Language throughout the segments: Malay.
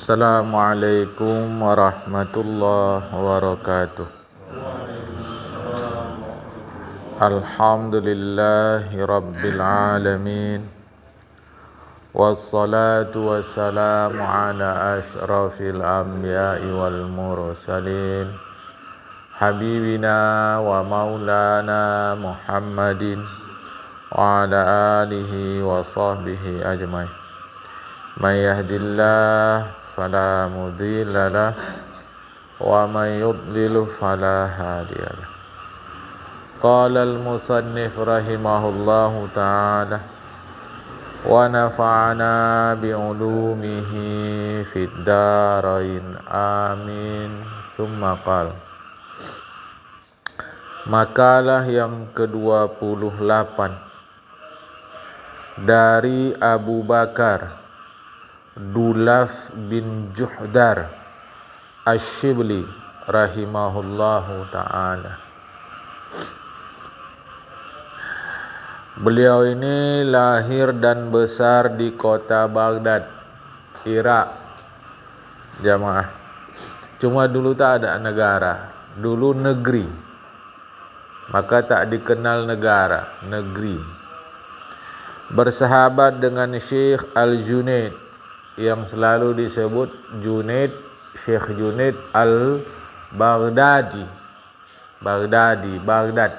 Assalamualaikum warahmatullahi wabarakatuh. Alhamdulillahi rabbil alamin. Wassalatu wassalamu ala ashrafil anbiya'i wal mursalin, habibina wa maulana Muhammadin wa ala alihi wa sahbihi ajmain. Man yahdillah fala mudilla lah wa man yudlil fala hadiyalah. Qala al-musannif rahimahullahu ta'ala wa nafa'ana bi'ulumihi fid darain amin. Summa qala. Makalah yang ke-28 dari Abu Bakar Dulaf bin Juhdar Asy-Syibli rahimahullahu ta'ala. Beliau ini lahir dan besar di kota Baghdad, Irak, jamaah. Cuma dulu tak ada negara, dulu negeri. Maka tak dikenal negara, negeri. Bersahabat dengan Syekh Al-Junaid yang selalu disebut Junaid, Syekh Junaid Al-Baghdadi, Baghdad.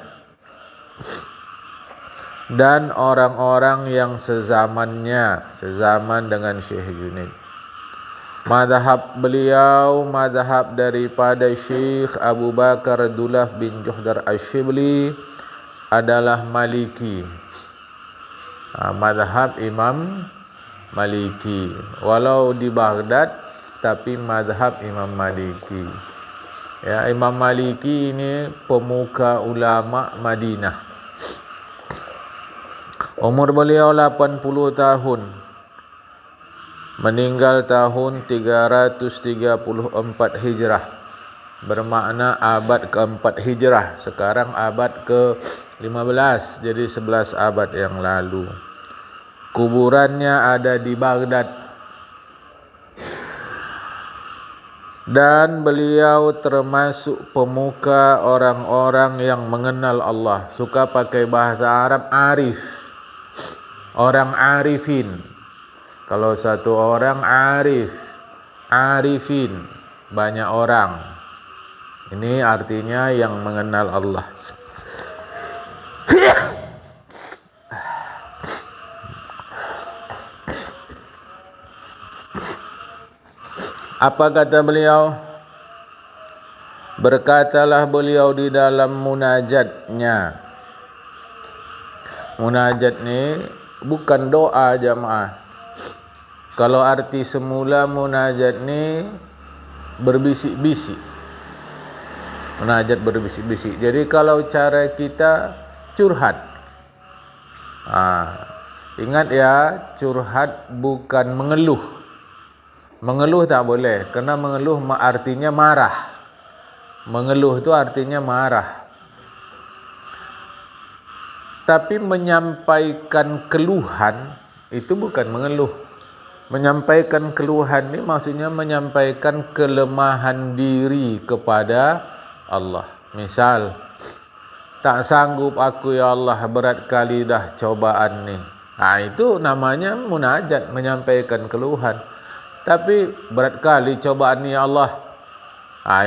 Dan orang-orang yang sezaman dengan Syekh Junaid. Madhab beliau madhab daripada Syekh Abu Bakar Dulaf bin Juhdar Asy-Syibli adalah Maliki. Madhab Imam Maliki. Walau di Baghdad tapi madhab Imam Maliki. Ya, Imam Maliki ini pemuka ulama Madinah. Umur beliau 80 tahun. Meninggal tahun 334 Hijrah. Bermakna abad ke-4 Hijrah. Sekarang abad ke-15. Jadi 11 abad yang lalu. Kuburannya ada di Baghdad. Dan beliau termasuk pemuka orang-orang yang mengenal Allah. Suka pakai bahasa Arab arif. Orang arifin. Kalau satu orang arif, arifin, banyak orang. Ini artinya yang mengenal Allah. Apa kata beliau? Berkatalah beliau di dalam munajatnya. Munajat ni bukan doa, jamaah. Kalau arti semula munajat ni berbisik-bisik. Munajat berbisik-bisik. Jadi kalau cara kita curhat. Ingat ya, curhat bukan mengeluh. Mengeluh tak boleh, kerana mengeluh artinya marah. Mengeluh itu artinya marah. Tapi menyampaikan keluhan itu bukan mengeluh. Menyampaikan keluhan ini maksudnya menyampaikan kelemahan diri kepada Allah. Misal, tak sanggup aku ya Allah, berat kali dah cobaan ni. Itu namanya munajat, menyampaikan keluhan. Tapi berat kali cobaan ni ya Allah.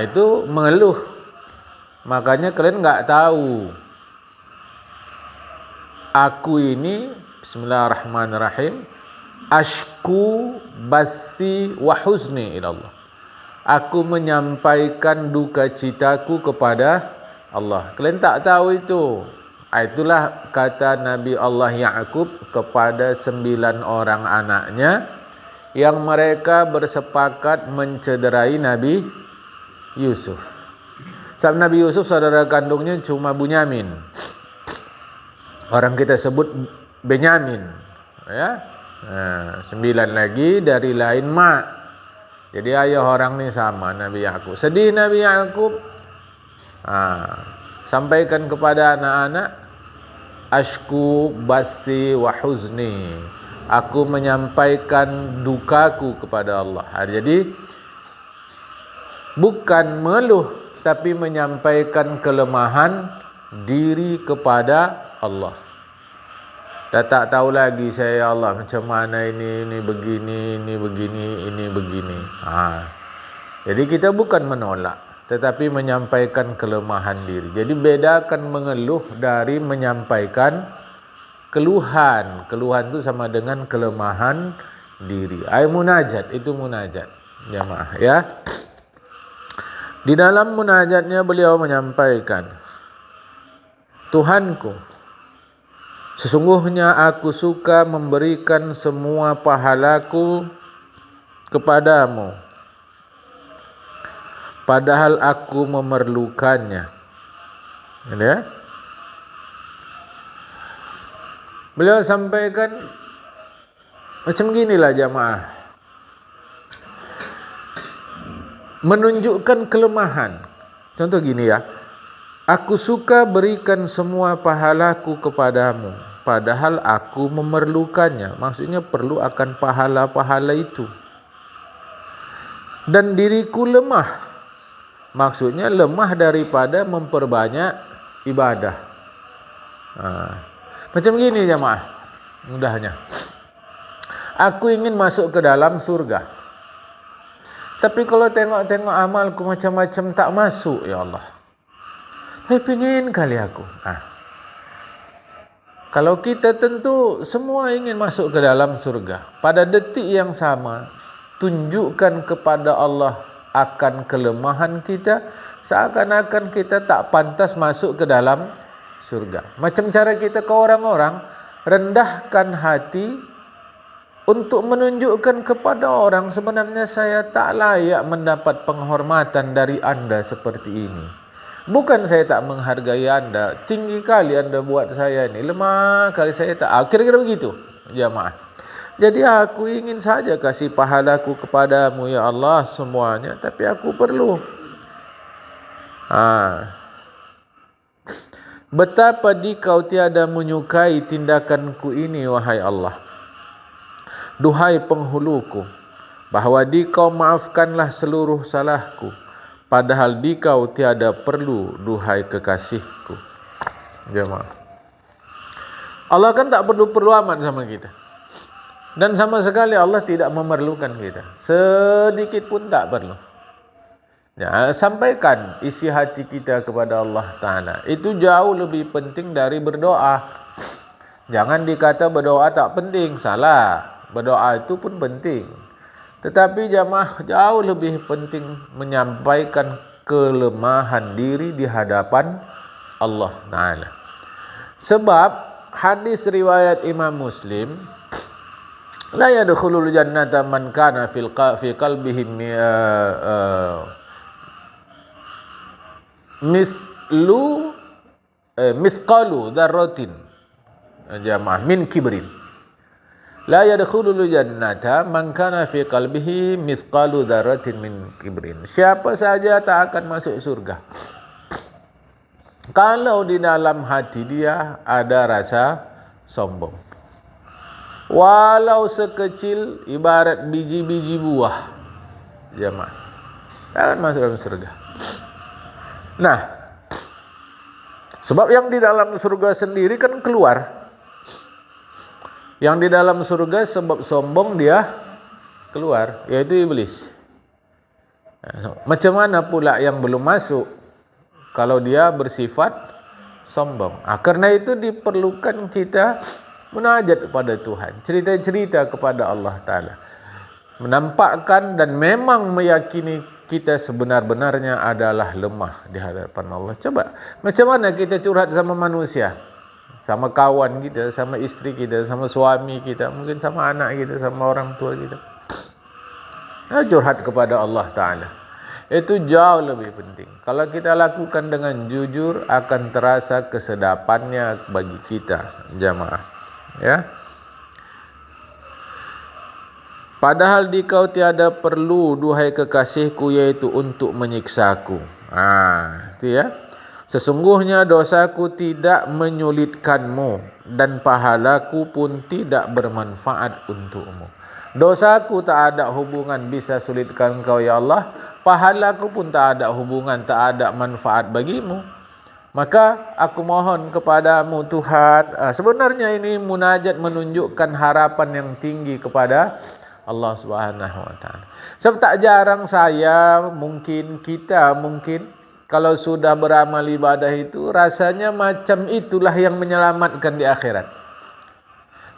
Itu mengeluh. Makanya kalian enggak tahu. Aku ini, bismillahirrahmanirrahim, ashku bathi wa huzni ilallah. Aku menyampaikan duka citaku kepada Allah. Kalian tak tahu itu. Itulah kata Nabi Allah Ya'qub kepada 9 orang anaknya yang mereka bersepakat mencederai Nabi Yusuf. Sebab Nabi Yusuf saudara kandungnya cuma Bunyamin. Orang kita sebut Benyamin, ya. 9 lagi dari lain mak. Jadi ayah orang ni sama, Nabi Ya'qub. Sedih Nabi Ya'qub. Sampaikan kepada anak-anak, ashku bathi wa huzni. Aku menyampaikan dukaku kepada Allah. Jadi bukan mengeluh, tapi menyampaikan kelemahan diri kepada Allah. Dah tak tahu lagi saya, ya Allah, macam mana ini begini, ini begini, ini begini. Jadi kita bukan menolak, tetapi menyampaikan kelemahan diri. Jadi bedakan mengeluh dari menyampaikan keluhan. Keluhan itu sama dengan kelemahan diri. Munajat, itu munajat, jamaah ya. Di dalam munajatnya beliau menyampaikan, Tuhanku, sesungguhnya aku suka memberikan semua pahalaku kepadamu, padahal aku memerlukannya. Ya? Beliau sampaikan macam ginilah jamaah, menunjukkan kelemahan. Contoh gini ya, aku suka berikan semua pahalaku kepadamu, padahal aku memerlukannya. Maksudnya perlu akan pahala-pahala itu. Dan diriku lemah, maksudnya lemah daripada memperbanyak ibadah. Macam gini jamaah, mudahnya, aku ingin masuk ke dalam surga, tapi kalau tengok-tengok amalku macam-macam tak masuk, ya Allah. Saya ingin kali aku. Kalau kita tentu semua ingin masuk ke dalam surga. Pada detik yang sama, tunjukkan kepada Allah akan kelemahan kita, seakan-akan kita tak pantas masuk ke dalam surga. Macam cara kita ke orang-orang, rendahkan hati untuk menunjukkan kepada orang, sebenarnya saya tak layak mendapat penghormatan dari anda seperti ini. Bukan saya tak menghargai anda, tinggi kali anda buat saya ni, lemah kali saya tak. Kira-kira begitu jamaah. Jadi aku ingin saja kasih pahalaku kepadamu, ya Allah, semuanya, tapi aku perlu. Betapa dikau tiada menyukai tindakanku ini, wahai Allah. Duhai penghuluku, bahawa dikau maafkanlah seluruh salahku, padahal dikau tiada perlu, duhai kekasihku. Jemaah, Allah kan tak perlu-perlu amat sama kita. Dan sama sekali Allah tidak memerlukan kita, sedikit pun tak perlu. Ya, sampaikan isi hati kita kepada Allah Ta'ala. Itu jauh lebih penting dari berdoa. Jangan dikata berdoa tak penting, salah. Berdoa itu pun penting. Tetapi jamaah, jauh lebih penting menyampaikan kelemahan diri di hadapan Allah Ta'ala. Sebab hadis riwayat Imam Muslim, la yadkhulul jannata man kana fi qalbihi misqalu dzarratin, jamaah, min kibrin. La yadkhulul jannata man kana fi qalbihi misqalu dzarratin min kibrin. Siapa saja tak akan masuk surga kalau di dalam hati dia ada rasa sombong, walau sekecil ibarat biji-biji buah, jamaah, tak akan masuk dalam surga. Nah, sebab yang di dalam surga sendiri kan keluar. Yang di dalam surga sebab sombong dia keluar, yaitu iblis. Macam mana pula yang belum masuk kalau dia bersifat sombong? Karena itu diperlukan kita munajat kepada Tuhan, cerita-cerita kepada Allah Ta'ala, menampakkan dan memang meyakini kita sebenar-benarnya adalah lemah di hadapan Allah. Coba, macam mana kita curhat sama manusia, sama kawan kita, sama isteri kita, sama suami kita, mungkin sama anak kita, sama orang tua kita. Curhat kepada Allah Ta'ala, itu jauh lebih penting. Kalau kita lakukan dengan jujur, akan terasa kesedapannya bagi kita, jamaah. Ya. Padahal dikau tiada perlu, duhai kekasihku, yaitu untuk menyiksaku. Itu ya. Sesungguhnya dosaku tidak menyulitkanmu dan pahalaku pun tidak bermanfaat untukmu. Dosaku tak ada hubungan bisa sulitkan kau ya Allah. Pahalaku pun tak ada hubungan, tak ada manfaat bagimu. Maka aku mohon kepadamu Tuhan. Sebenarnya ini munajat menunjukkan harapan yang tinggi kepada Allah Subhanahu Wa Taala. Sebab tak jarang kita mungkin kalau sudah beramal ibadah itu rasanya macam itulah yang menyelamatkan di akhirat.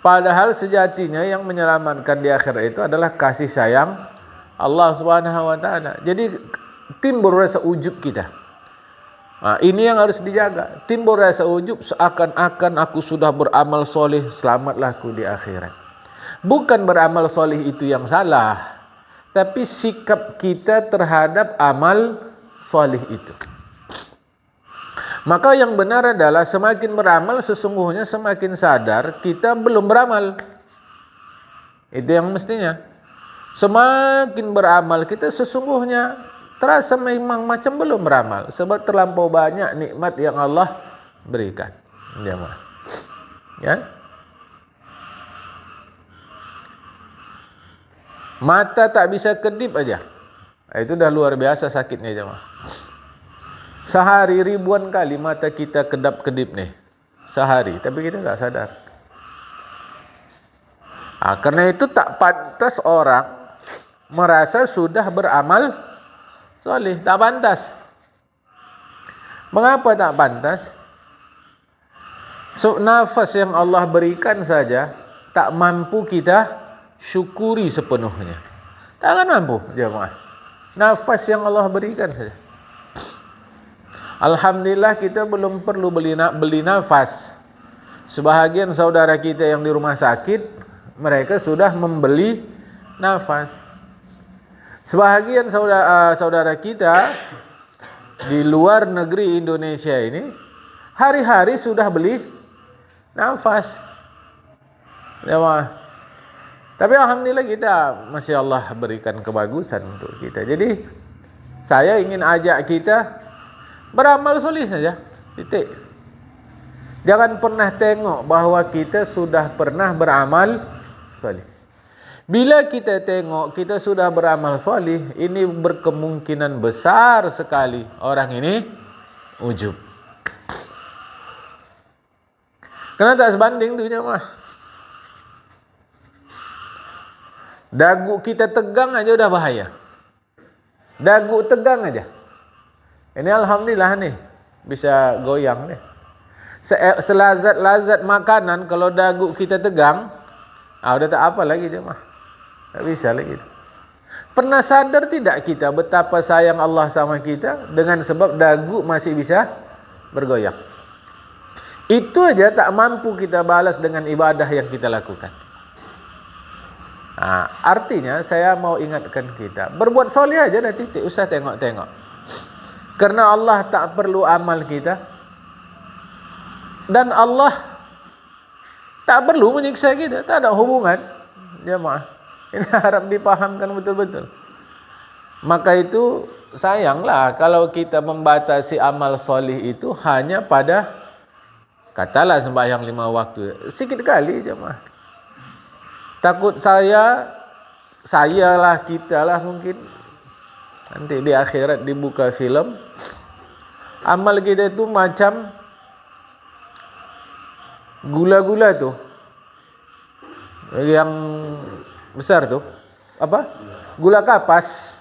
Padahal sejatinya yang menyelamatkan di akhirat itu adalah kasih sayang Allah Subhanahu Wa Taala. Jadi timbul rasa ujub kita. Ini yang harus dijaga. Timbul rasa ujub seakan-akan aku sudah beramal soleh, selamatlah aku di akhirat. Bukan beramal soleh itu yang salah, tapi sikap kita terhadap amal soleh itu. Maka yang benar adalah semakin beramal sesungguhnya semakin sadar kita belum beramal. Itu yang mestinya. Semakin beramal kita sesungguhnya terasa memang macam belum beramal. Sebab terlampau banyak nikmat yang Allah berikan. Ya. Mata tak bisa kedip aja. Itu dah luar biasa sakitnya jemaah. Sehari ribuan kali mata kita kedap-kedip nih. Sehari. Tapi kita tak sadar. Karena itu tak pantas orang merasa sudah beramal soleh. Tak pantas. Mengapa tak pantas? So, nafas yang Allah berikan saja tak mampu kita syukuri sepenuhnya. Tak akan mampu jemaah. Nafas yang Allah berikan saja. Alhamdulillah kita belum perlu beli nafas. Sebahagian saudara kita yang di rumah sakit, mereka sudah membeli nafas. Sebahagian saudara kita di luar negeri Indonesia ini, hari-hari sudah beli nafas. Tapi alhamdulillah kita, Masya Allah, berikan kebagusan untuk kita. Jadi saya ingin ajak kita beramal soleh saja, titik. Jangan pernah tengok bahawa kita sudah pernah beramal soleh. Bila kita tengok kita sudah beramal soleh, ini berkemungkinan besar sekali orang ini ujub. Kerana tak sebanding tu jemaah. Dagu kita tegang aja udah bahaya. Dagu tegang aja. Ini alhamdulillah nih bisa goyang nih. Selazat-lazat makanan kalau dagu kita tegang, udah tak apa lagi jemaah. Tak bisa lagi. Pernah sadar tidak kita betapa sayang Allah sama kita dengan sebab dagu masih bisa bergoyang? Itu aja tak mampu kita balas dengan ibadah yang kita lakukan. Artinya saya mau ingatkan kita, berbuat soleh aja dah, titik, usah tengok-tengok. Karena Allah tak perlu amal kita. Dan Allah tak perlu menyiksa kita, tak ada hubungan. Jemaah, ini harap dipahamkan betul-betul. Maka itu sayanglah kalau kita membatasi amal soleh itu hanya pada, katalah sembahyang 5 waktu, sikit kali jemaah. Takut sayalah, kitalah mungkin nanti di akhirat dibuka film, amal kita itu macam gula-gula tu, yang besar tu, apa? Gula kapas.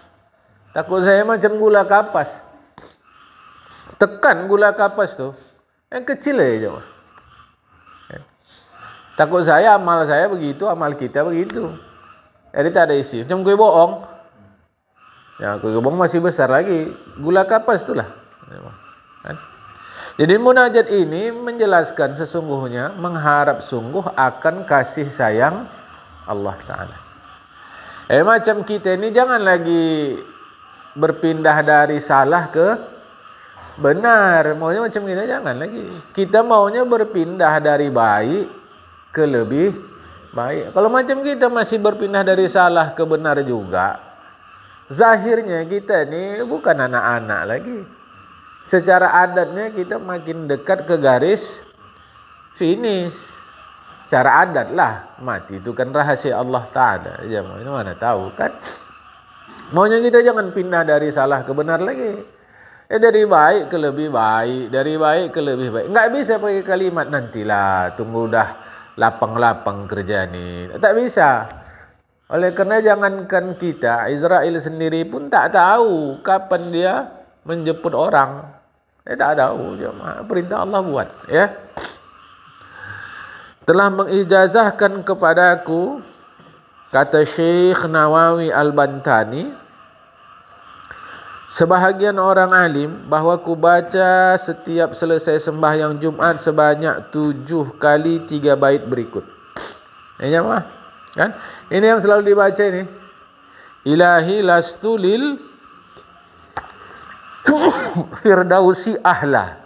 Takut saya macam gula kapas. Tekan gula kapas tu, yang kecil aja. Takut saya amal saya begitu, amal kita begitu. Jadi tak ada isi. Macam kue bohong. Ya, kue bohong masih besar lagi. Gula kapas itulah. Jadi munajat ini menjelaskan sesungguhnya mengharap sungguh akan kasih sayang Allah Ta'ala. Macam kita ini jangan lagi berpindah dari salah ke benar. Maunya macam kita jangan lagi. Kita maunya berpindah dari baik ke lebih baik. Kalau macam kita masih berpindah dari salah ke benar juga, zahirnya kita ni bukan anak-anak lagi. Secara adatnya kita makin dekat ke garis finish. Secara adat lah, mati itu kan rahasia Allah Ta'ala. Ini mana tahu kan. Maunya kita jangan pindah dari salah ke benar lagi. Dari baik ke lebih baik, dari baik ke lebih baik. Enggak bisa pakai kalimat nantilah, tunggu dah lapang-lapang kerja ni. Tak bisa. Oleh kerana jangankan kita, Israel sendiri pun tak tahu kapan dia menjemput orang. Tak tahu, perintah Allah buat, ya. Telah mengijazahkan kepadaku, kata Syekh Nawawi Al-Bantani, sebahagian orang alim, bahawa ku baca setiap selesai sembahyang Jumaat sebanyak 7 kali 3 bait berikut. Ya jemaah, kan? Ini yang selalu dibaca ini. Ilahi lastu lil firdausi ahla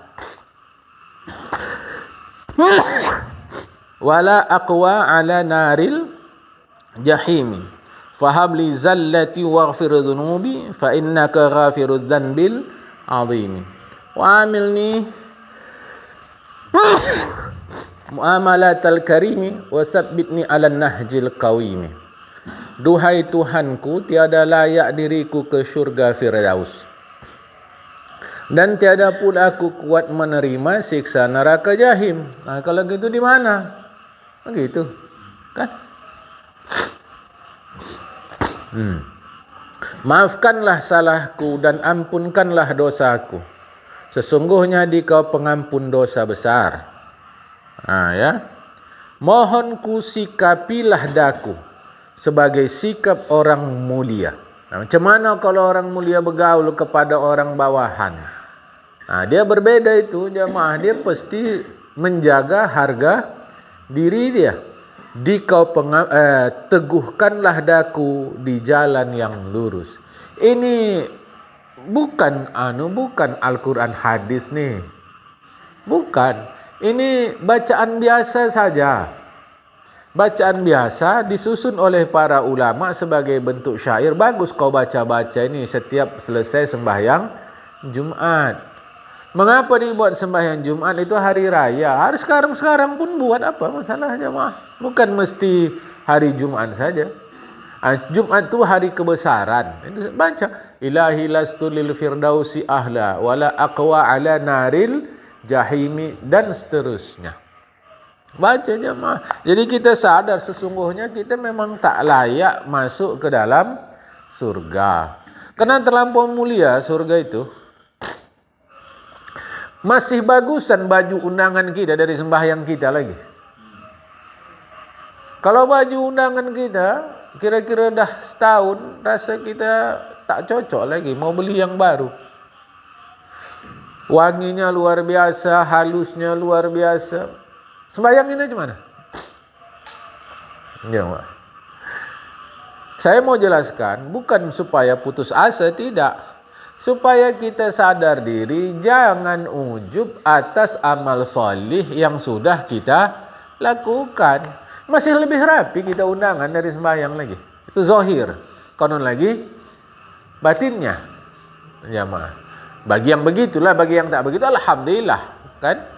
wala aqwa ala naril jahimi fahab li zallati waghfir dhunubi fa innaka ghafirudz dzanbil azim wa amilni muamalatal karimi wa sabbitni ala nahjil qawimi. Duhai Tuhanku, tiada layak diriku ke syurga Firdaus, dan tiada pun aku kuat menerima siksa neraka jahim. Kalau gitu di mana? Begitu, kan? Maafkanlah salahku dan ampunkanlah dosaku. Sesungguhnya Dikau pengampun dosa besar. Ya. Mohon ku sikapilah daku sebagai sikap orang mulia. Macam mana kalau orang mulia bergaul kepada orang bawahan? Dia berbeda itu jemaah. Dia pasti menjaga harga diri dia. Dikau teguhkanlah daku di jalan yang lurus. Ini bukan Al-Quran hadis nih. Bukan. Ini bacaan biasa saja. Bacaan biasa disusun oleh para ulama sebagai bentuk syair. Bagus kau baca-baca ini setiap selesai sembahyang Jumat. Mengapa dibuat sembahyang Jumat? Itu hari raya. Hari sekarang pun buat, apa masalah jemaah? Bukan mesti hari Jumat saja. Jumat itu hari kebesaran. Baca ilahi lastu lil firdausi ahla wala aqwa ala naril jahimi, dan seterusnya. Baca jemaah. Jadi kita sadar sesungguhnya kita memang tak layak masuk ke dalam surga. Karena terlampau mulia surga itu. Masih bagusan baju undangan kita dari sembahyang kita lagi. Kalau baju undangan kita kira-kira dah setahun, rasa kita tak cocok lagi, mau beli yang baru. Wanginya luar biasa, halusnya luar biasa. Sembahyang ini macam mana? Ya, saya mau jelaskan, bukan supaya putus asa, tidak. Supaya kita sadar diri, jangan ujub atas amal solih yang sudah kita lakukan. Masih lebih rapi kita undangan dari sembahyang lagi. Itu zahir. Konon lagi batinnya. Jamaah. Bagi yang begitulah, bagi yang tak begitu, alhamdulillah, kan?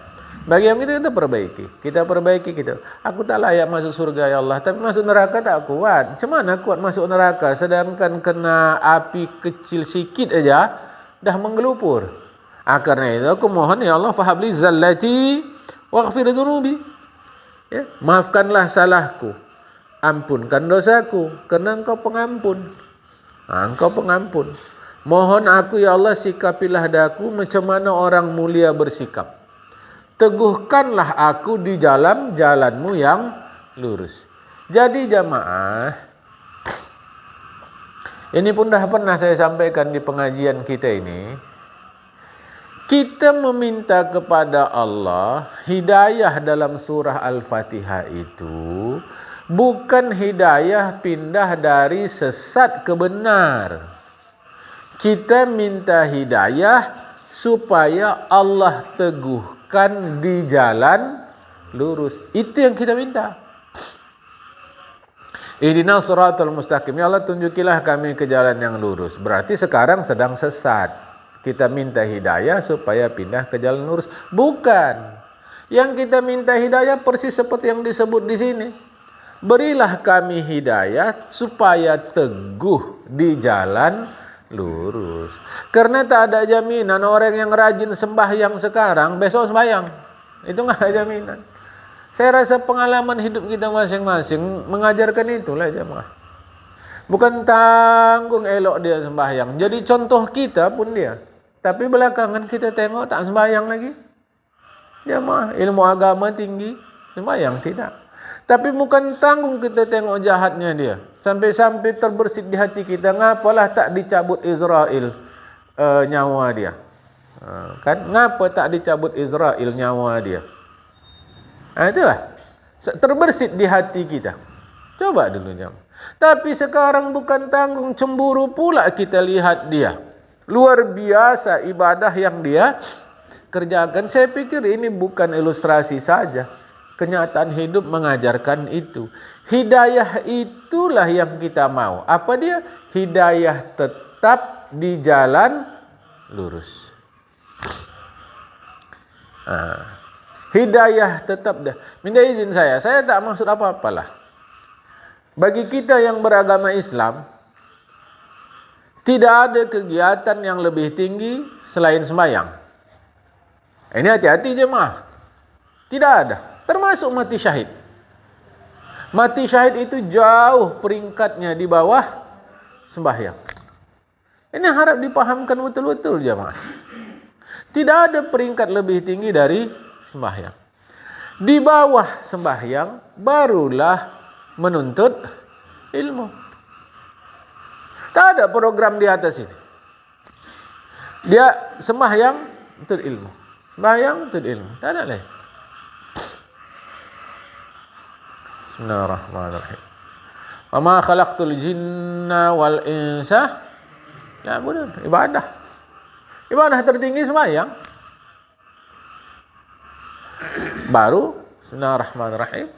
Bagi yang itu kita perbaiki. Kita perbaiki kita. Aku tak layak masuk surga ya Allah, tapi masuk neraka tak kuat. Macam mana kuat masuk neraka sedangkan kena api kecil sikit aja dah menggelupur. Karena itu aku mohon ya Allah, fahabli zallati waghfir dhunubi. Ya, maafkanlah salahku, ampunkan dosaku, karena Engkau pengampun. Engkau pengampun. Mohon aku ya Allah, sikapilah daku macam mana orang mulia bersikap. Teguhkanlah aku di jalanmu yang lurus. Jadi jamaah, ini pun dah pernah saya sampaikan di pengajian kita ini. Kita meminta kepada Allah hidayah dalam surah Al-Fatihah itu bukan hidayah pindah dari sesat ke benar. Kita minta hidayah supaya Allah teguhkan di jalan lurus. Itu yang kita minta. Ihdinas siratal mustaqim. Ya Allah, tunjukilah kami ke jalan yang lurus. Berarti sekarang sedang sesat. Kita minta hidayah supaya pindah ke jalan lurus. Bukan. Yang kita minta hidayah persis seperti yang disebut di sini. Berilah kami hidayah supaya teguh di jalan lurus. Karena tak ada jaminan orang yang rajin sembahyang sekarang besok sembahyang. Itu nggak ada jaminan. Saya rasa pengalaman hidup kita masing-masing mengajarkan itulah jemaah. Bukan tanggung elok dia sembahyang. Jadi contoh kita pun dia. Tapi belakangan kita tengok tak sembahyang lagi. Jemaah, ilmu agama tinggi, sembahyang tidak. Tapi bukan tanggung kita tengok jahatnya dia. Sampai-sampai terbersit di hati kita, ngapalah tak dicabut Israel nyawa dia. Kan? Ngapa tak dicabut Israel nyawa dia? Itulah. Terbersit di hati kita. Coba dulu jemaah. Tapi sekarang bukan tanggung, cemburu pula kita lihat dia. Luar biasa ibadah yang dia kerjakan. Saya pikir ini bukan ilustrasi saja. Kenyataan hidup mengajarkan itu. Hidayah itulah yang kita mau. Apa dia? Hidayah tetap di jalan lurus. Hidayah tetap dah. Minta izin saya tak maksud apa-apalah. Bagi kita yang beragama Islam, tidak ada kegiatan yang lebih tinggi selain sembahyang. Ini hati-hati jemaah. Tidak ada. Termasuk mati syahid. Mati syahid itu jauh peringkatnya di bawah sembahyang. Ini harap dipahamkan betul-betul jemaah. Tidak ada peringkat lebih tinggi dari sembahyang. Di bawah sembahyang barulah menuntut ilmu. Tak ada program di atas ini. Dia sembahyang menuntut ilmu. Sembahyang menuntut ilmu. Tak ada lain. Bismillahirrahmanirrahim. Wa ma khalaqtul jinna wal insa liya'budun. Ibadah. Ibadah tertinggi sembahyang. Baru bismillahirrahmanirrahim.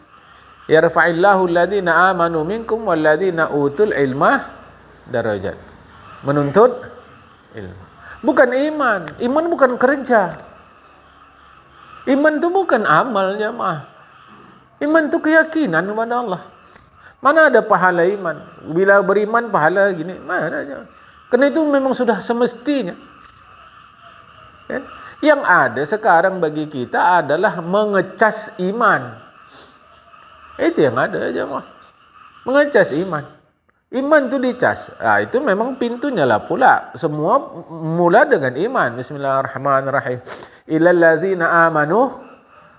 Yarfa'illahu alladhina amanu minkum walladhina utul ilma darajat. Menuntut ilmu. Bukan iman. Iman bukan kerja. Iman itu bukan amal jemaah. Iman itu keyakinan kepada Allah. Mana ada pahala iman? Bila beriman pahala gini, mana aja. Karena itu memang sudah semestinya. Ya? Yang ada sekarang bagi kita adalah mengecas iman. Itu yang ada aja mah. Mengecas iman. Iman itu dicas. Itu memang pintunya lah pula. Semua mula dengan iman. Bismillahirrahmanirrahim. Illal ladzina amanu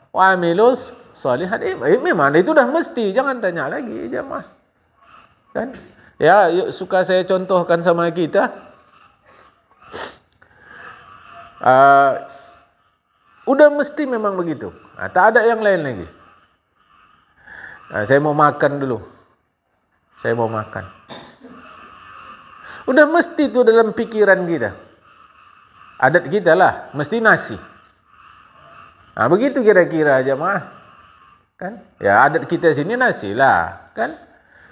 wa amilus shalihat. Memang itu dah mesti. Jangan tanya lagi jemaah. Kan? Ya, suka saya contohkan sama kita. Udah mesti memang begitu. Tak ada yang lain lagi. Saya mau makan dulu. Saya mau makan. Udah mesti itu dalam pikiran kita. Adat kita lah, mesti nasi. Begitu kira-kira jemaah. Kan? Ya adat kita sini nasi lah, kan?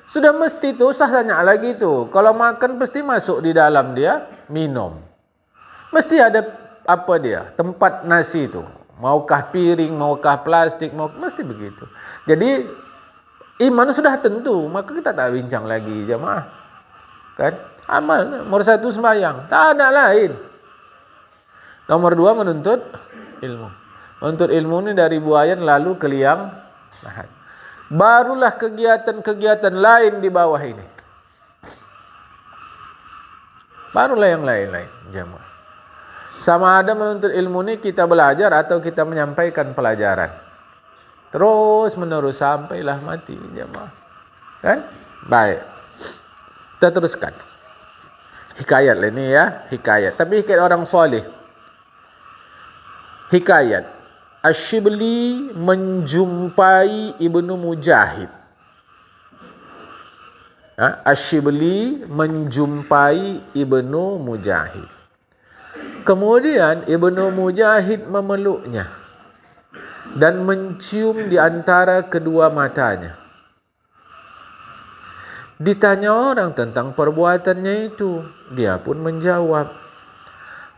Sudah mesti tu, usah tanya lagi tu. Kalau makan pasti masuk di dalam dia minum. Mesti ada apa dia? Tempat nasi tu. Maukah piring, maukah plastik, mesti begitu. Jadi iman sudah tentu, maka kita tak bincang lagi jemaah. Kan? Amal nomor 1 sembahyang, tak ada lain. Nomor 2 menuntut ilmu. Menuntut ilmu ni dari buayan lalu ke liang lahat. Barulah kegiatan-kegiatan lain di bawah ini. Barulah yang lain-lain jemaah. Sama ada menuntut ilmu ni kita belajar atau kita menyampaikan pelajaran. Terus menerus sampailah mati jemaah. Kan? Baik. Kita teruskan. Hikayat lah ini ya, hikayat. Tapi hikayat orang soleh. Hikayat. Asyibli menjumpai Ibnu Mujahid. Asyibli menjumpai Ibnu Mujahid. Kemudian Ibnu Mujahid memeluknya dan mencium di antara kedua matanya. Ditanya orang tentang perbuatannya itu, dia pun menjawab,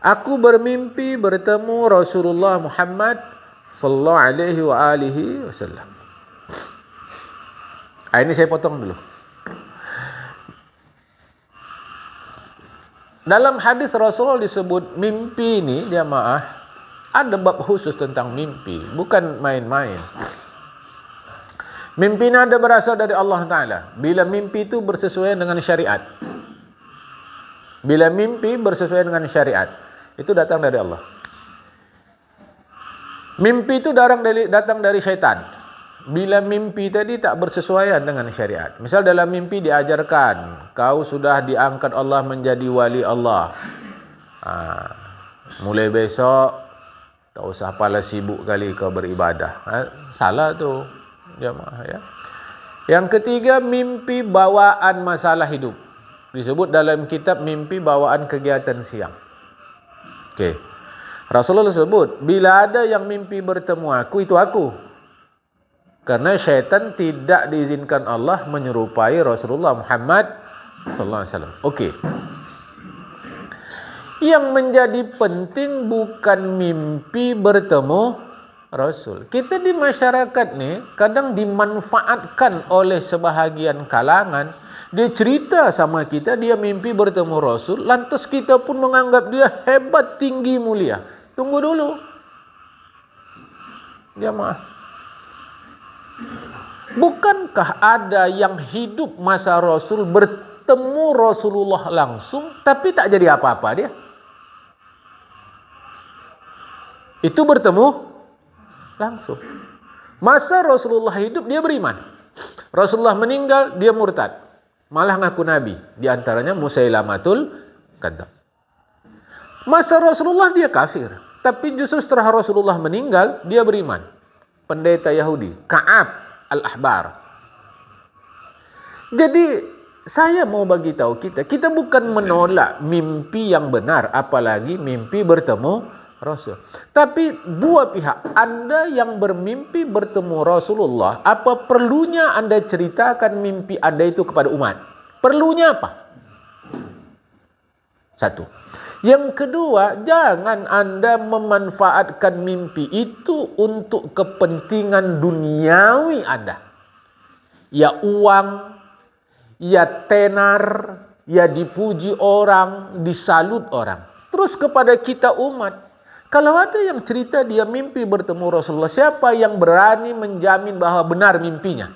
Aku bermimpi bertemu Rasulullah Muhammad sallallahu alaihi wasallam. Ini saya potong dulu. Dalam hadis Rasulullah disebut mimpi ini, jamaah, ada bab khusus tentang mimpi, bukan main-main. Mimpi ini ada berasal dari Allah Ta'ala. Bila mimpi itu bersesuaian dengan syariat. Bila mimpi bersesuaian dengan syariat, itu datang dari Allah. Mimpi itu datang dari syaitan. Bila mimpi tadi tak bersesuaian dengan syariat. Misal dalam mimpi diajarkan, kau sudah diangkat Allah menjadi wali Allah. Mulai besok, tak usah pala sibuk kali kau beribadah. Salah tu, jemaah ya. Yang ketiga, mimpi bawaan masalah hidup. Disebut dalam kitab mimpi bawaan kegiatan siang. Okey. Rasulullah sebut, bila ada yang mimpi bertemu aku, itu aku. Karena syaitan tidak diizinkan Allah menyerupai Rasulullah Muhammad sallallahu alaihi wasallam. Okey. Yang menjadi penting bukan mimpi bertemu Rasul. Kita di masyarakat ni kadang dimanfaatkan oleh sebahagian kalangan. Dia cerita sama kita, dia mimpi bertemu Rasul, lantas kita pun menganggap dia hebat, tinggi, mulia. Tunggu dulu. Jemaah. Bukankah ada yang hidup masa Rasul bertemu Rasulullah langsung tapi tak jadi apa-apa dia? Itu bertemu langsung. Masa Rasulullah hidup dia beriman. Rasulullah meninggal dia murtad. Malah ngaku nabi. Di antaranya Musailamatul Kadzdzab. Masa Rasulullah dia kafir. Tapi justru setelah Rasulullah meninggal dia beriman. Pendeta Yahudi, Ka'ab al-Ahbar. Jadi saya mau bagi tahu kita bukan menolak mimpi yang benar, apalagi mimpi bertemu Rasul. Tapi dua pihak, Anda yang bermimpi bertemu Rasulullah, apa perlunya Anda ceritakan mimpi Anda itu kepada umat? Perlunya apa? Satu. Yang kedua, jangan Anda memanfaatkan mimpi itu untuk kepentingan duniawi Anda. Ya uang, ya tenar, ya dipuji orang, disalut orang. Terus kepada kita umat, kalau ada yang cerita dia mimpi bertemu Rasulullah, siapa yang berani menjamin bahwa benar mimpinya?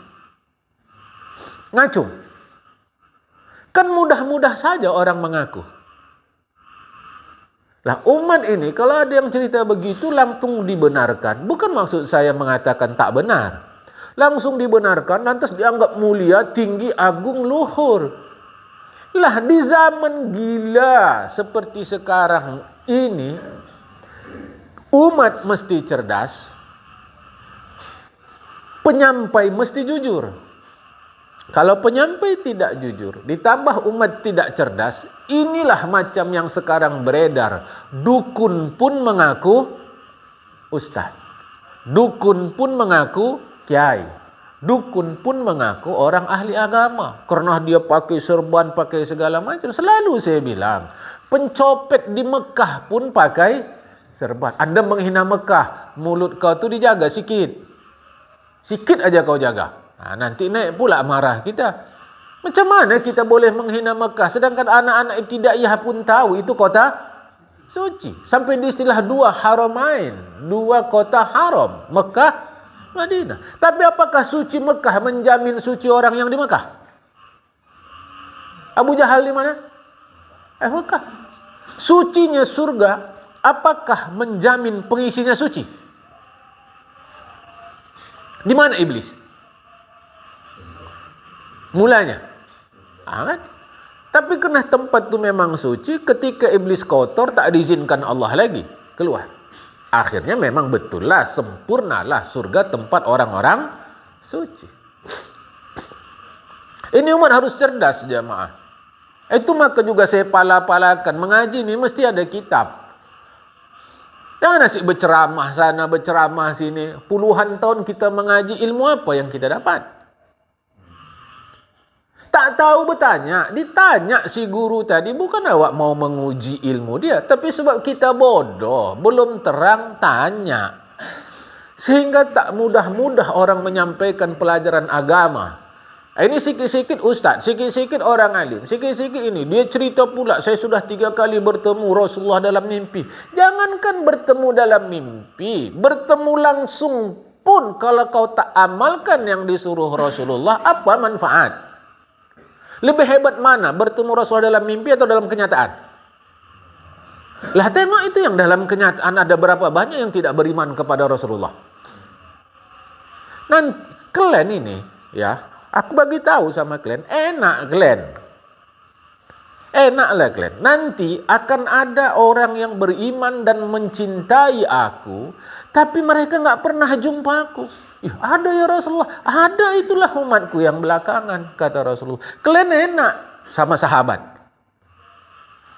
Ngacung. Kan mudah-mudah saja orang mengaku. Lah umat ini kalau ada yang cerita begitu langsung dibenarkan. Bukan maksud saya mengatakan tak benar. Langsung dibenarkan, lantas dianggap mulia, tinggi, agung, luhur. Lah di zaman gila seperti sekarang ini, umat mesti cerdas, penyampai mesti jujur. Kalau penyampai tidak jujur, ditambah umat tidak cerdas, inilah macam yang sekarang beredar. Dukun pun mengaku ustaz. Dukun pun mengaku kiai. Dukun pun mengaku orang ahli agama. Karena dia pakai serban, pakai segala macam. Selalu saya bilang, pencopet di Mekah pun pakai serban. Anda menghina Mekah, mulut kau tu dijaga sikit. Sikit aja kau jaga. Nanti naik pula marah kita. Macam mana kita boleh menghina Mekah sedangkan anak-anak ibtidaiyah pun tahu itu kota suci. Sampai di istilah dua haramain, dua kota haram, Mekah, Madinah. Tapi apakah suci Mekah menjamin suci orang yang di Mekah? Abu Jahal di mana? Mekah. Sucinya surga apakah menjamin pengisinya suci? Di mana iblis? Mulanya. Kan? Tapi karena tempat itu memang suci, ketika iblis kotor tak diizinkan Allah lagi keluar. Akhirnya memang betullah, sempurnalah surga tempat orang-orang suci. Ini umat harus cerdas jemaah. Itu maka juga saya pala-palakan, mengaji ini mesti ada kitab. Jangan asyik berceramah sana, berceramah sini. Puluhan tahun kita mengaji, ilmu apa yang kita dapat? Tak tahu bertanya. Ditanya si guru tadi, bukan awak mau menguji ilmu dia, tapi sebab kita bodoh, belum terang tanya. Sehingga tak mudah-mudah orang menyampaikan pelajaran agama. Ini sikit-sikit ustaz, sikit-sikit orang alim, sikit-sikit ini. Dia cerita pula, saya sudah 3 kali bertemu Rasulullah dalam mimpi. Jangankan bertemu dalam mimpi, bertemu langsung pun kalau kau tak amalkan yang disuruh Rasulullah, apa manfaat? Lebih hebat mana, bertemu Rasulullah dalam mimpi atau dalam kenyataan? Lah tengok itu yang dalam kenyataan ada berapa banyak yang tidak beriman kepada Rasulullah. Nanti kalian ini, ya, aku bagi tahu sama kalian, enaklah kalian. Nanti akan ada orang yang beriman dan mencintai aku, tapi mereka nggak pernah jumpa aku. Ada ya Rasulullah, ada, itulah umatku yang belakangan, kata Rasulullah. Kalian enak sama sahabat.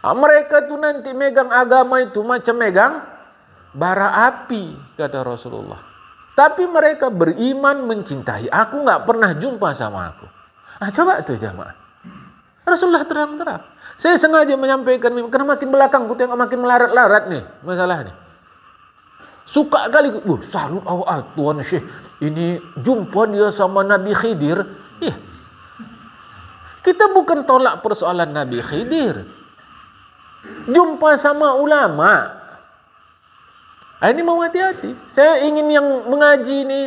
Mereka tuh nanti megang agama itu macam megang bara api, kata Rasulullah. Tapi mereka beriman, mencintai aku, nggak pernah jumpa sama aku. Coba tuh jamaah. Rasulullah terang-terang. Saya sengaja menyampaikan mimpi, karena makin belakang aku tengok makin melarat-larat nih masalah nih. Suka kali, salut awak Tuan Syekh. Ini jumpa dia sama Nabi Khidir. Kita bukan tolak persoalan Nabi Khidir. Jumpa sama ulama. Ini mau hati-hati. Saya ingin yang mengaji ini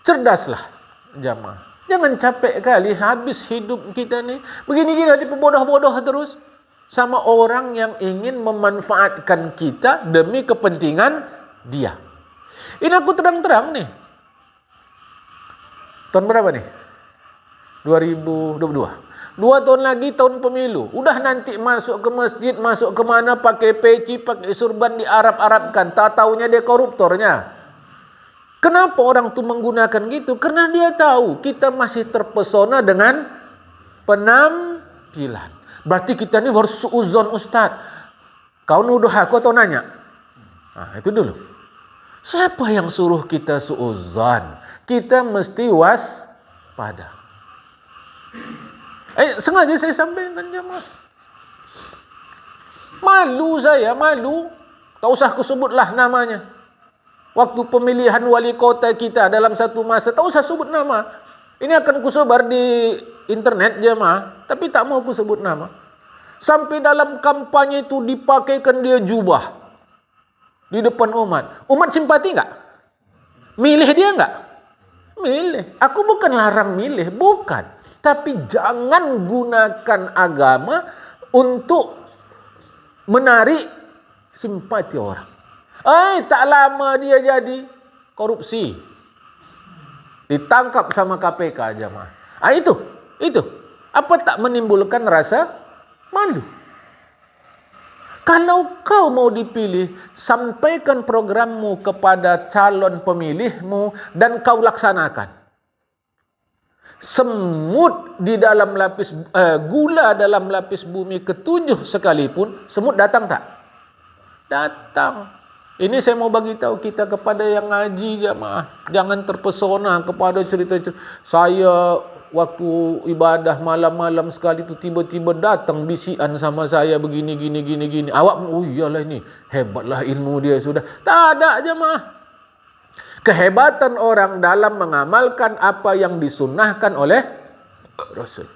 cerdaslah jamaah. Jangan capek kali habis hidup kita nih. Begini kita diperbodoh-bodoh terus sama orang yang ingin memanfaatkan kita demi kepentingan dia. Ini aku terang-terang nih. Tahun berapa nih? 2022. 2 tahun lagi tahun pemilu. Udah nanti masuk ke masjid, masuk ke mana pakai peci, pakai surban, diarab-arabkan. Tak taunya dia koruptornya. Kenapa orang tu menggunakan gitu? Karena dia tahu kita masih terpesona dengan penampilan. Berarti kita ni harus suuzon ustaz. Kau nuduh aku atau nanya? Itu dulu. Siapa yang suruh kita suuzon? Kita mesti waspada. Sengaja saya sampaikan jemaah. Malu saya, malu. Tak usah aku sebutlah namanya. Waktu pemilihan wali kota kita dalam satu masa, tak usah sebut nama. Ini akan kusebar di internet jemaah, tapi tak mau aku sebut nama. Sampai dalam kampanye itu dipakaikan dia jubah di depan umat. Umat simpati enggak? Milih dia enggak? Milih. Aku bukan larang milih, bukan. Tapi jangan gunakan agama untuk menarik simpati orang. Tak lama dia jadi korupsi. Ditangkap sama KPK jemaah. Itu. Apa tak menimbulkan rasa malu? Kalau kau mau dipilih, sampaikan programmu kepada calon pemilihmu dan kau laksanakan. Semut di dalam lapis gula dalam lapis bumi ke-7 sekalipun, semut datang tak? Datang. Ini saya mau bagi tahu kita kepada yang ngaji jemaah. Jangan terpesona kepada cerita-cerita. Saya waktu ibadah malam-malam sekali tu tiba-tiba datang bisikan sama saya begini gini. Awak iyalah ini hebatlah ilmu dia sudah. Tak ada jemaah. Kehebatan orang dalam mengamalkan apa yang disunnahkan oleh Rasul.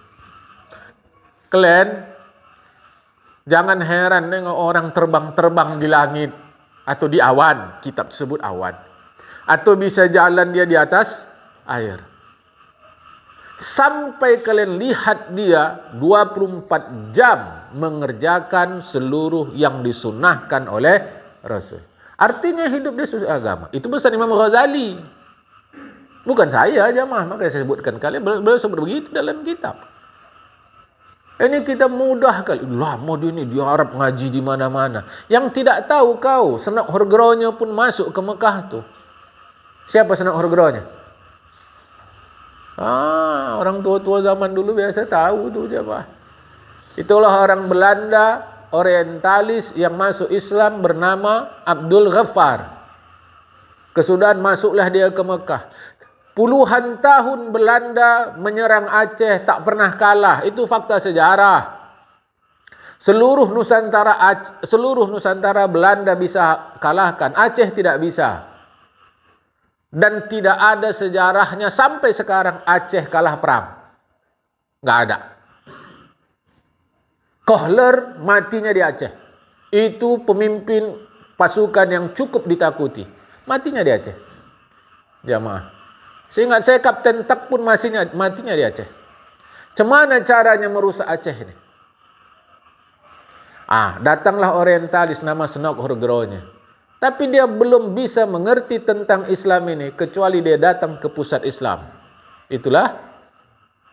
Kalian jangan heran tengok orang terbang-terbang di langit atau di awan, kitab sebut awan. Atau bisa jalan dia di atas air. Sampai kalian lihat dia 24 jam mengerjakan seluruh yang disunnahkan oleh Rasul. Artinya hidup dia sesuai agama. Itu pesan Imam Ghazali. Bukan saya jemaah, makanya saya sebutkan kalian. Beliau sebut begitu dalam kitab. Ini kita mudah kali. Lama dia ni, dia Arab ngaji di mana-mana. Yang tidak tahu kau, Senak Horgeronya pun masuk ke Mekah tu. Siapa Senak Horgeronya? Orang tua-tua zaman dulu biasa tahu tu jemaah. Itulah orang Belanda, orientalis yang masuk Islam bernama Abdul Ghaffar. Kesudahan masuklah dia ke Mekah. Puluhan tahun Belanda menyerang Aceh tak pernah kalah. Itu fakta sejarah. Seluruh Nusantara Belanda bisa kalahkan. Aceh tidak bisa. Dan tidak ada sejarahnya sampai sekarang Aceh kalah perang. Nggak ada. Kohler matinya di Aceh. Itu pemimpin pasukan yang cukup ditakuti. Matinya di Aceh. Jamaah. Seingat saya Kapten Tak pun matinya di Aceh. Cemana caranya merusak Aceh ini? Datanglah orientalis nama Senok Horgeronya. Tapi dia belum bisa mengerti tentang Islam ini kecuali dia datang ke pusat Islam. Itulah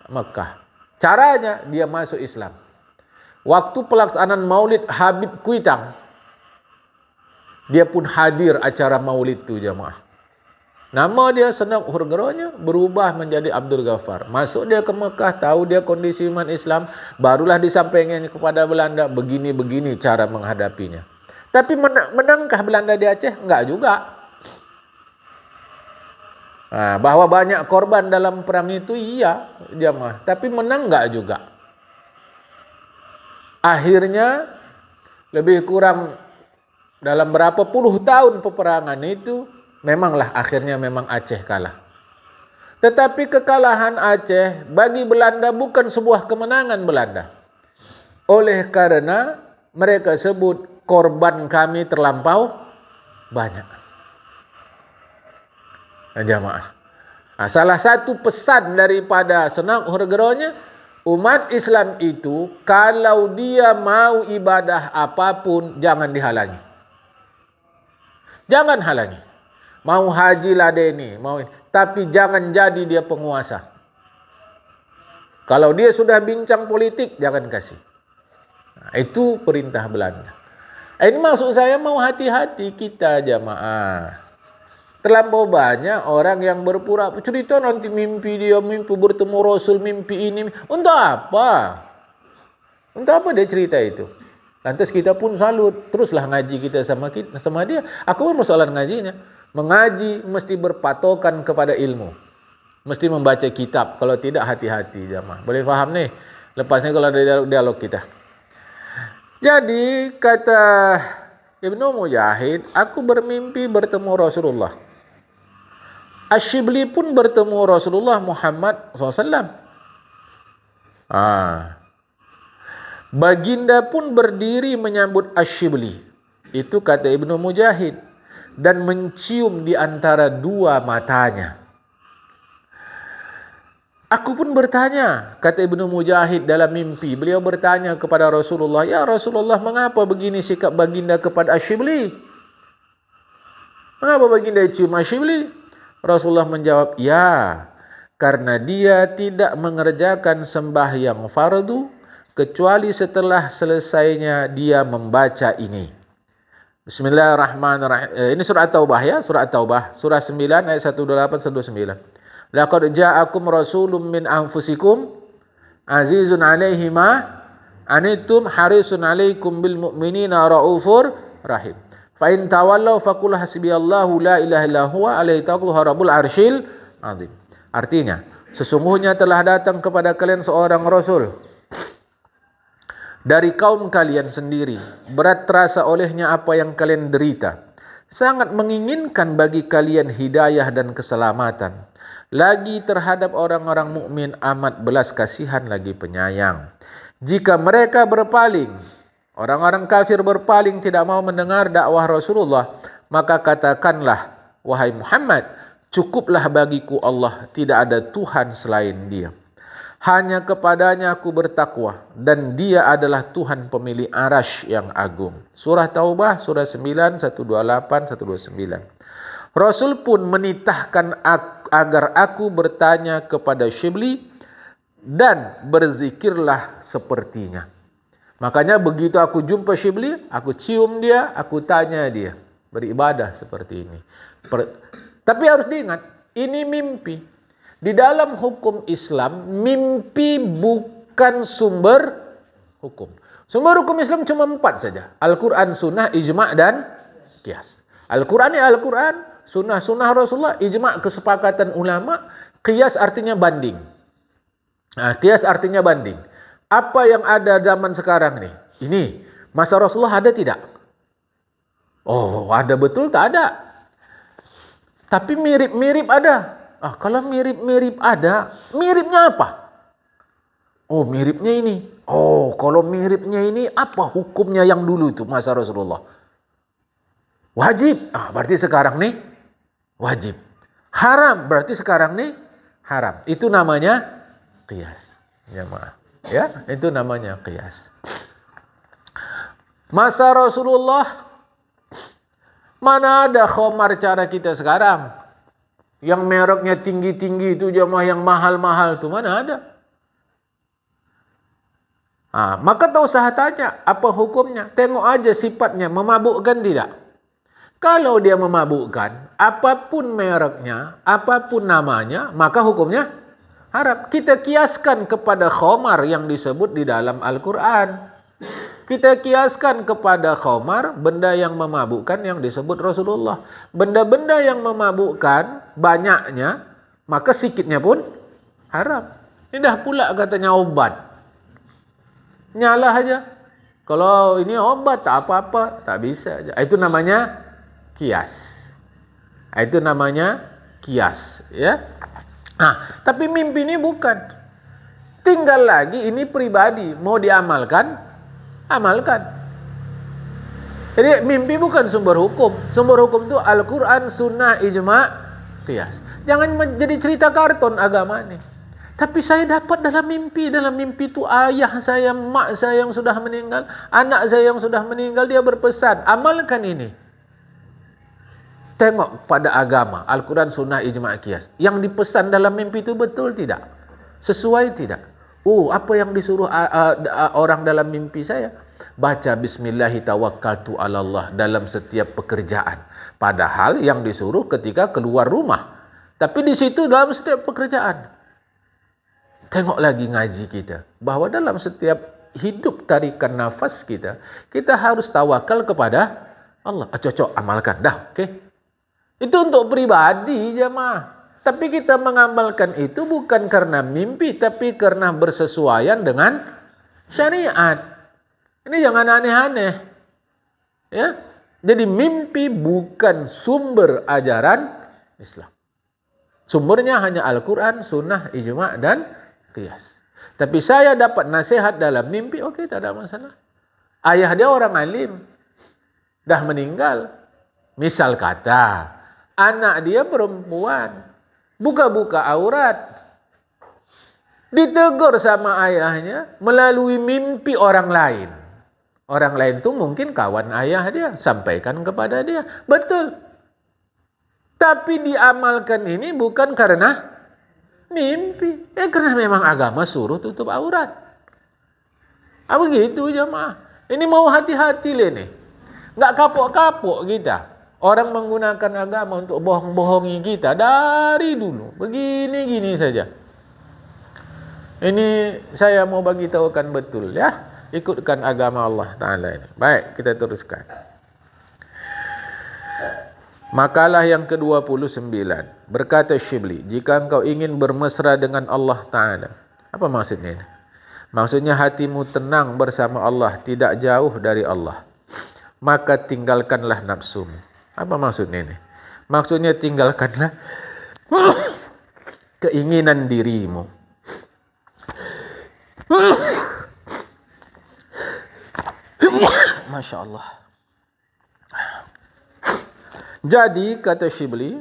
Mekah. Caranya dia masuk Islam. Waktu pelaksanaan Maulid Habib Kuitang, dia pun hadir acara Maulid itu jamaah. Nama dia Senok Horgeronya berubah menjadi Abdul Ghaffar. Masuk dia ke Mekah, tahu dia kondisi iman Islam, barulah disampaikan kepada Belanda, begini-begini cara menghadapinya. Tapi menangkah Belanda di Aceh? Enggak juga. Bahwa banyak korban dalam perang itu iya jamaah, tapi menang enggak juga. Akhirnya lebih kurang dalam berapa puluh tahun peperangan itu, memanglah akhirnya memang Aceh kalah. Tetapi kekalahan Aceh bagi Belanda bukan sebuah kemenangan Belanda. Oleh karena mereka sebut korban kami terlampau banyak. Jamaah. Salah satu pesan daripada Senok Horgeronya, umat Islam itu kalau dia mau ibadah apapun jangan dihalangi. Jangan halangi. Mau haji ladeni, tapi jangan jadi dia penguasa. Kalau dia sudah bincang politik, jangan kasih. Itu perintah Belanda. Ini maksud saya mau hati-hati kita jamaah. Terlampau banyak orang yang berpura cerita nanti mimpi bertemu Rasul, mimpi ini. Untuk apa? Untuk apa dia cerita itu? Lantas kita pun salut, teruslah ngaji kita sama dia. Aku pun masalah ngajinya. Mengaji mesti berpatokan kepada ilmu. Mesti membaca kitab. Kalau tidak hati-hati jamaah. Boleh faham nih? Lepasnya kalau ada dialog kita. Jadi kata Ibnu Mujahid, aku bermimpi bertemu Rasulullah. Asyibli pun bertemu Rasulullah Muhammad SAW. Baginda pun berdiri menyambut Asyibli. Itu kata Ibnu Mujahid. Dan mencium di antara dua matanya. Aku pun bertanya, kata Ibnu Mujahid dalam mimpi. Beliau bertanya kepada Rasulullah, ya Rasulullah, mengapa begini sikap baginda kepada Asyibli? Mengapa baginda cium Asyibli? Rasulullah menjawab, ya, karena dia tidak mengerjakan sembahyang fardu, kecuali setelah selesainya dia membaca ini. Bismillahirrahmanirrahim. Ini surah Taubah ya, surah Taubah, surah 9 ayat 128-129. Laqad ja'akum rasulun min anfusikum azizun 'alaihi ma anittum harisun 'alaikum bil mu'minina raufur rahim. Fa in tawallaw faqul hasbiyallahu la ilaha illa huwa alaihi tawakkaltu rabbul arsyil azim. Artinya, sesungguhnya telah datang kepada kalian seorang rasul dari kaum kalian sendiri, berat terasa olehnya apa yang kalian derita. Sangat menginginkan bagi kalian hidayah dan keselamatan. Lagi terhadap orang-orang mukmin amat belas kasihan lagi penyayang. Jika mereka berpaling, orang-orang kafir berpaling tidak mau mendengar dakwah Rasulullah, maka katakanlah, wahai Muhammad, cukuplah bagiku Allah, tidak ada Tuhan selain Dia. Hanya kepadanya aku bertakwa dan dia adalah Tuhan pemilik arasy yang agung. Surah Taubah, surah 9, 128, 129. Rasul pun menitahkan agar aku bertanya kepada Syibli dan berzikirlah sepertinya. Makanya begitu aku jumpa Syibli, aku cium dia, aku tanya dia. Beribadah seperti ini. Tapi harus diingat, ini mimpi. Di dalam hukum Islam, mimpi bukan sumber hukum. Sumber hukum Islam cuma 4 saja. Al-Quran, Sunnah, Ijma' dan Qiyas. Al-Quran ya Al-Quran, sunnah Rasulullah, ijma' kesepakatan ulama, qiyas artinya banding. Qiyas artinya banding. Apa yang ada zaman sekarang nih? Ini, masa Rasulullah ada tidak? Oh, ada betul tak ada. Tapi mirip-mirip ada. Kalau mirip-mirip ada, miripnya apa? Oh, miripnya ini. Oh, kalau miripnya ini, apa hukumnya yang dulu itu masa Rasulullah? Wajib. Berarti sekarang nih wajib. Haram. Berarti sekarang nih haram. Itu namanya qiyas. Jamaah. Ya, itu namanya qiyas. Masa Rasulullah, mana ada khamar cara kita sekarang? Yang mereknya tinggi-tinggi itu, jamaah, yang mahal-mahal itu mana ada? Maka tak usah tanya apa hukumnya. Tengok aja sifatnya, memabukkan tidak? Kalau dia memabukkan, apapun mereknya, apapun namanya, maka hukumnya haram. Kita kiaskan kepada khamar yang disebut di dalam Al-Quran. Kita kiaskan kepada khamar, benda yang memabukkan yang disebut Rasulullah. Benda-benda yang memabukkan banyaknya, maka sikitnya pun haram. Ini dah pula katanya obat. Nyalah aja. Kalau ini obat tak apa-apa, tak bisa aja. Itu namanya kias. Itu namanya kias, ya. Tapi mimpi ini bukan. Tinggal lagi ini pribadi, mau diamalkan, amalkan. Jadi mimpi bukan sumber hukum. Sumber hukum itu Al-Quran, Sunnah, Ijma', Qiyas. Jangan jadi cerita karton agama ini. Tapi saya dapat dalam mimpi. Dalam mimpi itu ayah saya, mak saya yang sudah meninggal, anak saya yang sudah meninggal, dia berpesan, amalkan ini. Tengok pada agama, Al-Quran, Sunnah, Ijma', Qiyas. Yang dipesan dalam mimpi itu betul tidak? Sesuai tidak? Apa yang disuruh orang dalam mimpi saya? Baca Bismillahi tawakkaltu 'alallah dalam setiap pekerjaan. Padahal yang disuruh ketika keluar rumah. Tapi di situ dalam setiap pekerjaan. Tengok lagi ngaji kita. Bahwa dalam setiap hidup tarikan nafas kita, kita harus tawakal kepada Allah. Cocok, amalkan. Dah, oke. Itu untuk pribadi, jemaah. Tapi kita mengamalkan itu bukan karena mimpi, tapi karena bersesuaian dengan syariat. Ini jangan aneh-aneh. Ya. Jadi mimpi bukan sumber ajaran Islam. Sumbernya hanya Al-Quran, Sunnah, Ijma' dan Qiyas. Tapi saya dapat nasihat dalam mimpi, oke, tak ada masalah. Ayah dia orang alim, dah meninggal. Misal kata, anak dia perempuan, buka-buka aurat, ditegur sama ayahnya melalui mimpi orang lain. Orang lain itu mungkin kawan ayah dia, sampaikan kepada dia. Betul. Tapi diamalkan ini bukan karena mimpi. Karena memang agama suruh tutup aurat. Begitu jemaah. Ini mau hati-hati nih. Nggak kapok-kapok kita. Orang menggunakan agama untuk bohong-bohongi kita dari dulu. Begini-gini saja. Ini saya mau bagi tahukan betul ya. Ikutkan agama Allah Ta'ala ini. Baik, kita teruskan. Makalah yang ke-29. Berkata Syibli, jika engkau ingin bermesra dengan Allah Ta'ala. Apa maksudnya ini? Maksudnya hatimu tenang bersama Allah, tidak jauh dari Allah. Maka tinggalkanlah nafsumu. Apa maksudnya ini? Maksudnya tinggalkanlah keinginan dirimu. Masya Allah. Jadi kata Syibli,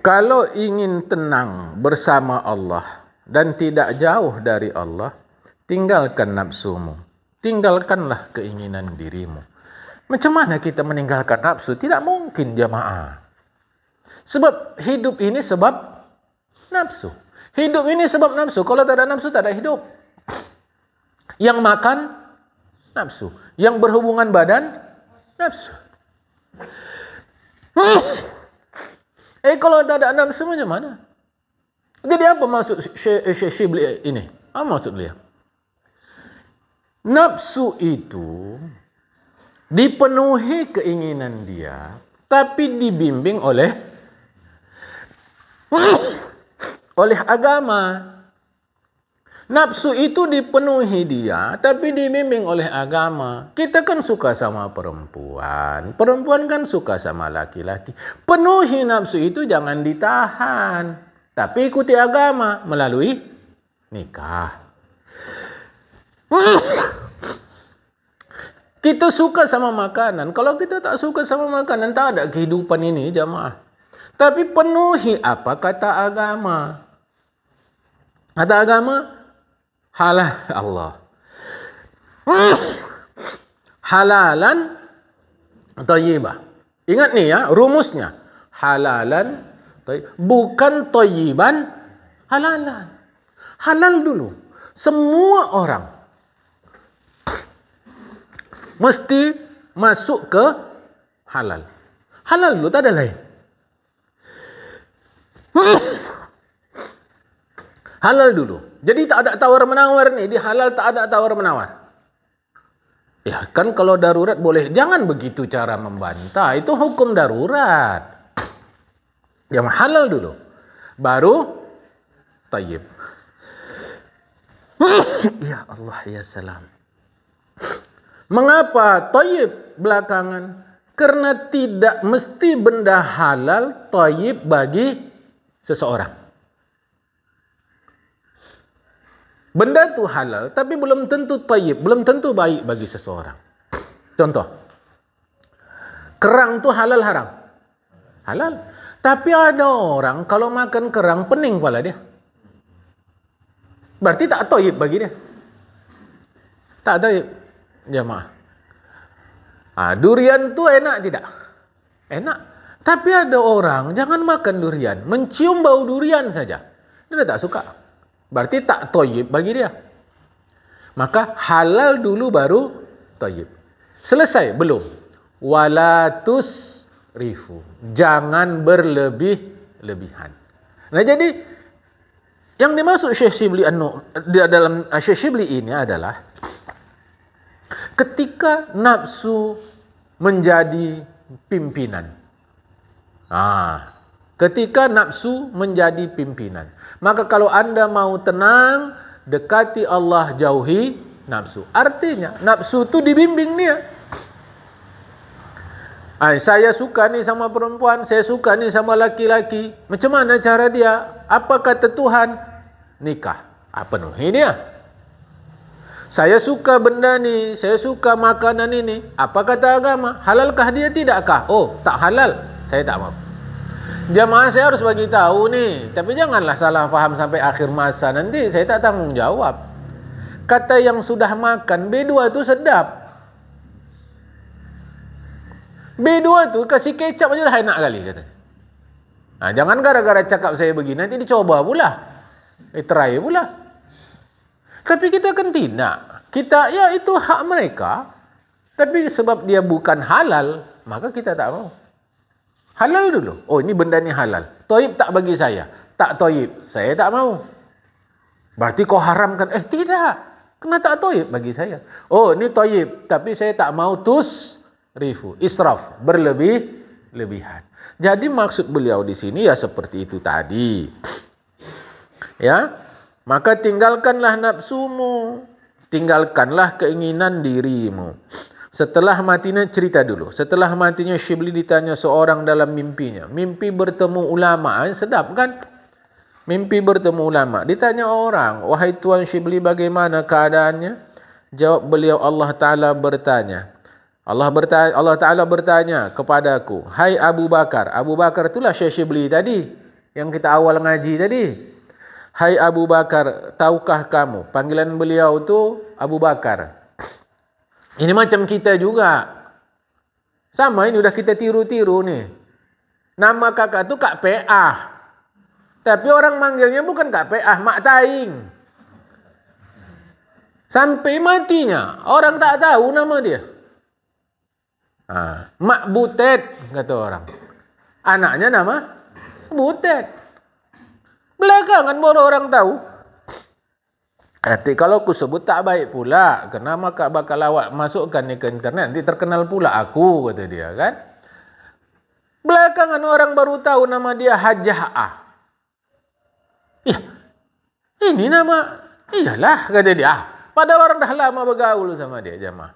kalau ingin tenang bersama Allah dan tidak jauh dari Allah, tinggalkan nafsumu. Tinggalkanlah keinginan dirimu. Macam mana kita meninggalkan nafsu? Tidak mungkin jamaah. Sebab hidup ini sebab nafsu. Hidup ini sebab nafsu. Kalau tak ada nafsu, tak ada hidup. Yang makan, nafsu. Yang berhubungan badan, nafsu. Kalau tak ada nafsu macam mana? Jadi apa maksud Syekh Syibli ini? Apa maksud dia? Nafsu itu dipenuhi keinginan dia tapi dibimbing oleh agama. Nafsu itu dipenuhi dia, tapi dibimbing oleh agama. Kita kan suka sama perempuan. Perempuan kan suka sama laki-laki. Penuhi nafsu itu jangan ditahan. Tapi ikuti agama melalui nikah. Kita suka sama makanan. Kalau kita tak suka sama makanan, tak ada kehidupan ini, jamaah. Tapi penuhi apa kata agama. Kata agama, halal Allah. Halalan thayyibah. Ingat nih ya, rumusnya. Halalan thayyibah. Bukan thayyiban, halalan. Halal dulu. Semua orang mesti masuk ke halal. Halal dulu, tak ada lain. Halal dulu. Jadi tak ada tawar-menawar nih. Di halal tak ada tawar-menawar. Ya kan kalau darurat boleh. Jangan begitu cara membantah. Itu hukum darurat. Yang halal dulu. Baru tayyib. Ya Allah ya salam. Mengapa tayyib belakangan? Karena tidak mesti benda halal tayyib bagi seseorang. Benda itu halal, tapi belum tentu tayyib, belum tentu baik bagi seseorang. Contoh, kerang itu halal haram? Halal. Tapi ada orang kalau makan kerang pening kepala dia. Berarti tak tayyib bagi dia. Tak tayyib. Jamaah. Durian itu enak tidak? Enak. Tapi ada orang jangan makan durian, mencium bau durian saja. Dia tak suka. Berarti tak thayyib bagi dia. Maka halal dulu baru thayyib. Selesai? Belum. Wala tusrifu. Jangan berlebih-lebihan. Nah jadi yang dimaksud Syekh Shibli dalam Syekh Shibli ini adalah ketika nafsu menjadi pimpinan. Ketika nafsu menjadi pimpinan. Maka kalau anda mau tenang, dekati Allah, jauhi nafsu. Artinya, nafsu itu dibimbing dia. Saya suka nih sama perempuan, saya suka nih sama laki-laki. Macam mana cara dia? Apa kata Tuhan? Nikah. Penuhi dia. Saya suka benda ni, saya suka makanan ini. Apa kata agama? Halalkah dia tidakkah? Oh, tak halal. Saya tak mau. Jamaah saya harus bagi tahu nih, tapi janganlah salah faham sampai akhir masa nanti saya tak tanggung jawab. Kata yang sudah makan B2 itu sedap. B2 itu kasih kecap aja lah enak kali kata. Jangan gara-gara cakap saya begini nanti dicoba pula. Try pula. Tapi kita kan tidak. Kita ya itu hak mereka. Tapi sebab dia bukan halal, maka kita tak mau. Halal dulu. Oh, ini benda ni halal. Thayyib tak bagi saya? Tak thayyib. Saya tak mau. Berarti kau haramkan? Tidak. Kena tak thayyib bagi saya. Oh, ini thayyib. Tapi saya tak mau tusrifu. Israf. Berlebih-lebihan. Jadi maksud beliau di sini ya seperti itu tadi. Ya. Maka tinggalkanlah nafsumu. Tinggalkanlah keinginan dirimu. Setelah matinya, cerita dulu. Setelah matinya Syibli ditanya seorang dalam mimpinya. Mimpi bertemu ulama. Sedap kan? Mimpi bertemu ulama. Ditanya orang. Wahai Tuan Syibli, bagaimana keadaannya? Jawab beliau, Allah Ta'ala bertanya. Allah Ta'ala bertanya kepadaku. Hai Abu Bakar. Abu Bakar itulah Syekh Syibli tadi. Yang kita awal ngaji tadi. Hai Abu Bakar, tahukah kamu? Panggilan beliau tu Abu Bakar. Ini macam kita juga. Sama ini sudah kita tiru-tiru nih. Nama kakak tu Kak PA. Tapi orang manggilnya bukan Kak PA, Mak Taing. Sampai matinya. Orang tak tahu nama dia. Mak Butet, kata orang. Anaknya nama Butet. Belakangan baru orang tahu. Kalau aku sebut tak baik pula. Kenapa bakal awak masukkan ni ke internet? Nanti terkenal pula aku, kata dia kan. Belakangan orang baru tahu nama dia Hajah A. Ya, ini nama, iyalah kata dia. Padahal orang dah lama bergaul sama dia, jemaah.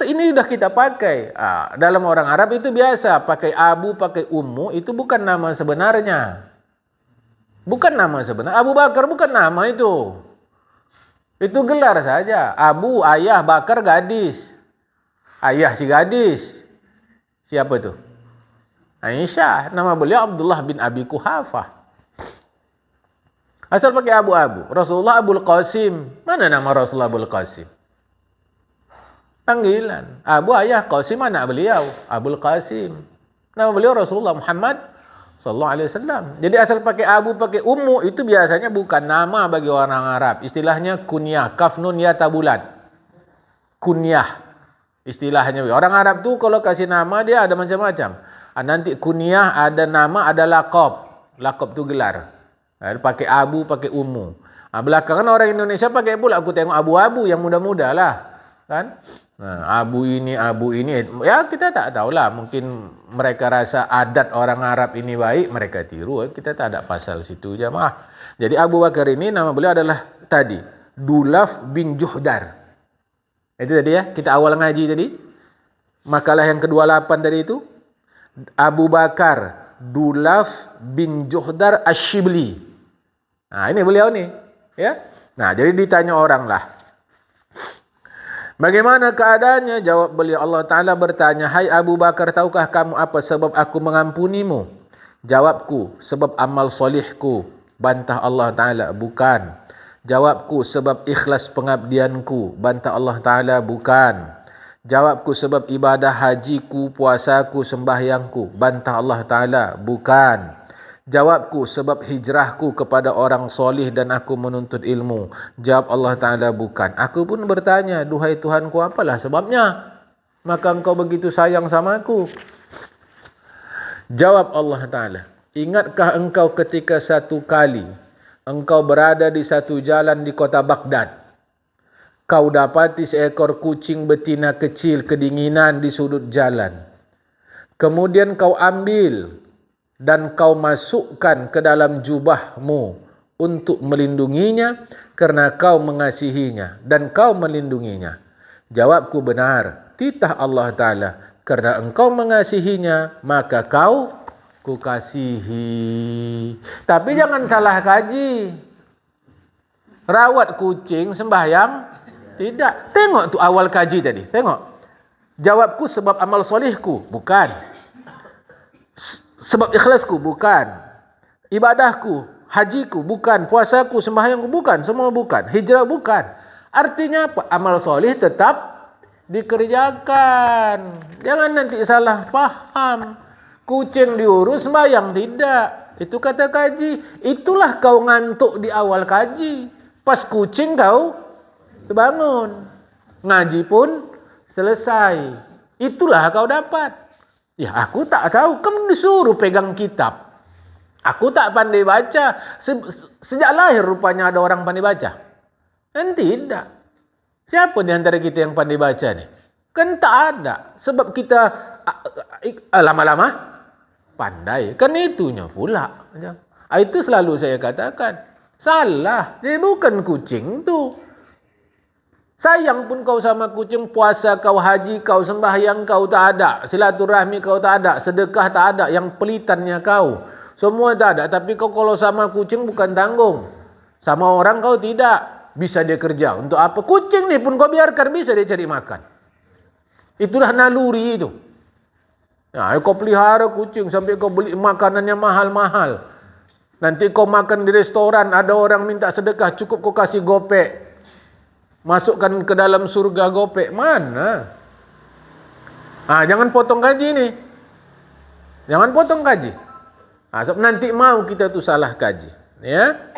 Ini sudah kita pakai. Dalam orang Arab itu biasa, pakai abu, pakai ummu, itu bukan nama sebenarnya. Bukan nama sebenar. Abu Bakar bukan nama itu. Itu gelar saja. Abu, ayah, Bakar, gadis. Ayah si gadis. Siapa itu? Aisyah. Nama beliau Abdullah bin Abi Kuhafah. Asal pakai abu-abu. Rasulullah Abul Qasim. Mana nama Rasulullah Abul Qasim? Panggilan. Abu, ayah, Qasim anak beliau. Abul Qasim. Nama beliau Rasulullah Muhammad sallallahu alaihi wasallam. Jadi asal pakai abu, pakai ummu, itu biasanya bukan nama bagi orang Arab. Istilahnya kunyah. Kaf nun ya tabulat. Kunyah. Istilahnya. Orang Arab tu kalau kasih nama dia ada macam-macam. Nanti kunyah, ada nama, ada laqab. Laqab tu gelar. Pakai abu, pakai ummu. Belakangan orang Indonesia pakai pula. Aku tengok abu-abu yang muda-muda lah. Kan? Abu ini. Ya kita tak tahulah. Mungkin mereka rasa adat orang Arab ini baik. Mereka tiru. Kita tak ada pasal situ jemaah. Jadi Abu Bakar ini nama beliau adalah tadi. Dulaf bin Juhdar. Itu tadi ya. Kita awal ngaji tadi. Makalah yang ke-28 tadi itu. Abu Bakar Dulaf bin Juhdar Ash-Shibli. Ini beliau nih. Ya. Jadi ditanya orang lah. Bagaimana keadaannya? Jawab beliau, Allah Ta'ala bertanya, hai Abu Bakar, tahukah kamu apa sebab aku mengampunimu? Jawabku, sebab amal solihku. Bantah Allah Ta'ala, bukan. Jawabku, sebab ikhlas pengabdianku. Bantah Allah Ta'ala, bukan. Jawabku, sebab ibadah hajiku, puasaku, sembahyangku. Bantah Allah Ta'ala, bukan. Jawabku, sebab hijrahku kepada orang solih dan aku menuntut ilmu. Jawab Allah Ta'ala, bukan. Aku pun bertanya, duhai Tuhanku, apalah sebabnya? Maka engkau begitu sayang sama aku. Jawab Allah Ta'ala, ingatkah engkau ketika satu kali engkau berada di satu jalan di kota Baghdad. Kau dapati seekor kucing betina kecil kedinginan di sudut jalan. Kemudian kau ambil dan kau masukkan ke dalam jubahmu untuk melindunginya kerana kau mengasihinya dan kau melindunginya. Jawabku, benar. Titah Allah Ta'ala, kerana engkau mengasihinya maka kau kukasihi. Tapi jangan salah kaji. Rawat kucing sembahyang tidak. Tengok tu awal kaji tadi. Tengok. Jawabku sebab amal solihku. Bukan. Sebab ikhlasku. Bukan. Ibadahku. Hajiku. Bukan. Puasaku. Sembahyangku. Bukan. Semua bukan. Hijrah. Bukan. Artinya apa? Amal solih tetap dikerjakan. Jangan nanti salah faham. Kucing diurus, sembahyang tidak. Itu kata kaji. Itulah kau ngantuk di awal kaji. Pas kucing kau bangun, ngaji pun selesai. Itulah kau dapat. Ya aku tak tahu, kamu disuruh pegang kitab. Aku tak pandai baca. Sejak lahir rupanya ada orang pandai baca. Kan tidak. Siapa di antara kita yang pandai baca nih? Kan tak ada. Sebab kita lama-lama pandai. Kan itunya pula. Itu selalu saya katakan. Salah. Jadi bukan kucing tu. Sayang pun kau sama kucing, puasa kau, haji kau, sembahyang kau tak ada, silaturahmi kau tak ada, sedekah tak ada, yang pelitannya kau. Semua tak ada, tapi kau kalau sama kucing bukan tanggung. Sama orang kau tidak, bisa dia kerja. Untuk apa? Kucing ni pun kau biarkan, bisa dia cari makan. Itulah naluri itu. Kau pelihara kucing sampai kau beli makanannya mahal-mahal. Nanti kau makan di restoran, ada orang minta sedekah, cukup kau kasih gopek. Masukkan ke dalam surga gopek. Mana? Jangan potong gaji ni. Jangan potong gaji. Sebab nanti mau kita tu salah kaji. Ya.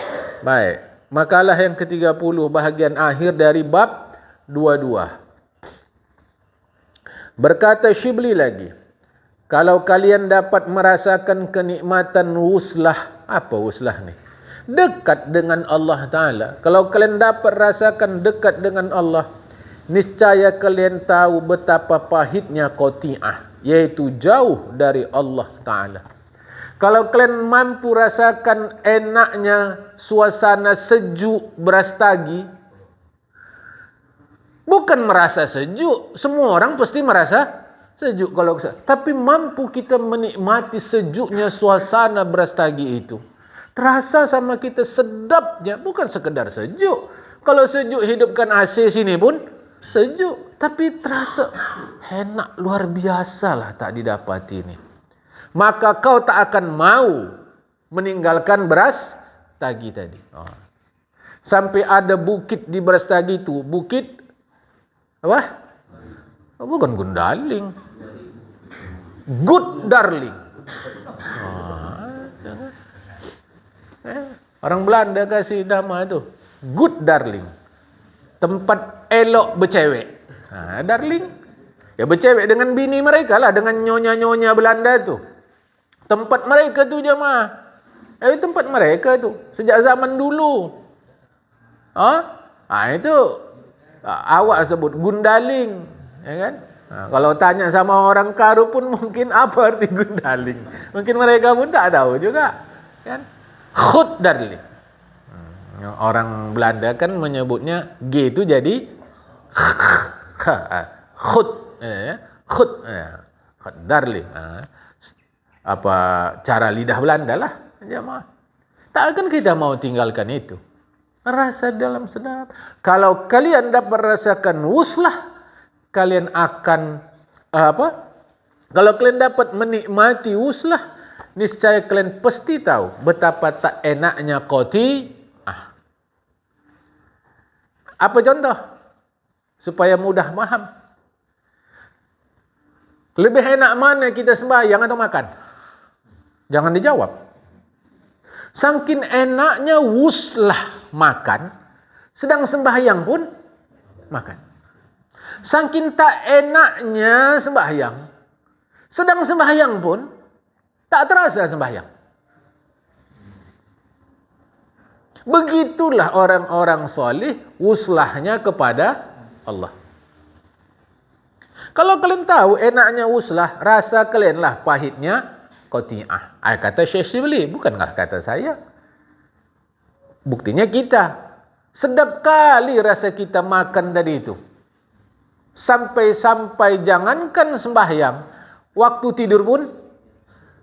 Baik. Makalah yang ke-30 bahagian akhir dari bab 22. Berkata Shibli lagi, kalau kalian dapat merasakan kenikmatan wuslah. Apa wuslah ni? Dekat dengan Allah Ta'ala. Kalau kalian dapat rasakan dekat dengan Allah, niscaya kalian tahu betapa pahitnya qati'ah. yaitu jauh dari Allah Ta'ala. Kalau kalian mampu rasakan enaknya suasana sejuk Brastagi, bukan merasa sejuk, semua orang pasti merasa sejuk kalau tapi mampu kita menikmati sejuknya suasana Brastagi itu. Terasa sama kita sedapnya, bukan sekedar sejuk. Kalau sejuk hidupkan AC sini pun sejuk, tapi terasa enak luar biasa lah tak didapati ini. Maka kau tak akan mau meninggalkan Brastagi tadi. Sampai ada bukit di Brastagi itu, bukit apa? Bukan Gundaling, Good Darling. Orang Belanda kasih nama tu Good Darling, tempat elok bercewek. Darling, ya bercewek dengan bini mereka lah, dengan nyonya-nyonya Belanda tu. Tempat mereka tu jemaah. Tempat mereka tu sejak zaman dulu. Itu awak sebut Gundaling, ya kan? Kalau tanya sama orang Karo pun mungkin apa arti Gundaling? Mungkin mereka pun tak tahu juga, kan? Goed Darling. Orang Belanda kan menyebutnya G itu jadi Goed, Goed, Goed Darling. Apa cara lidah Belanda lah, jemaah. Tak akan kita mau tinggalkan itu. Rasa dalam sedap. Kalau kalian dapat rasakan wuslah, kalian akan Kalau kalian dapat menikmati wuslah, niscaya kalian pasti tahu betapa tak enaknya qati'ah. Apa contoh? Supaya mudah paham. Lebih enak mana kita sembahyang atau makan? Jangan dijawab. Saking enaknya wuslah makan, sedang sembahyang pun makan. Saking tak enaknya sembahyang, sedang sembahyang pun tak terasa sembahyang. Begitulah orang-orang soleh wuslahnya kepada Allah. Kalau kalian tahu enaknya wuslah, rasa kalianlah pahitnya qati'ah. Kata Syekh Shibli, bukanlah kata saya. Buktinya kita. Sedap kali rasa kita makan tadi itu. Sampai jangankan sembahyang, waktu tidur pun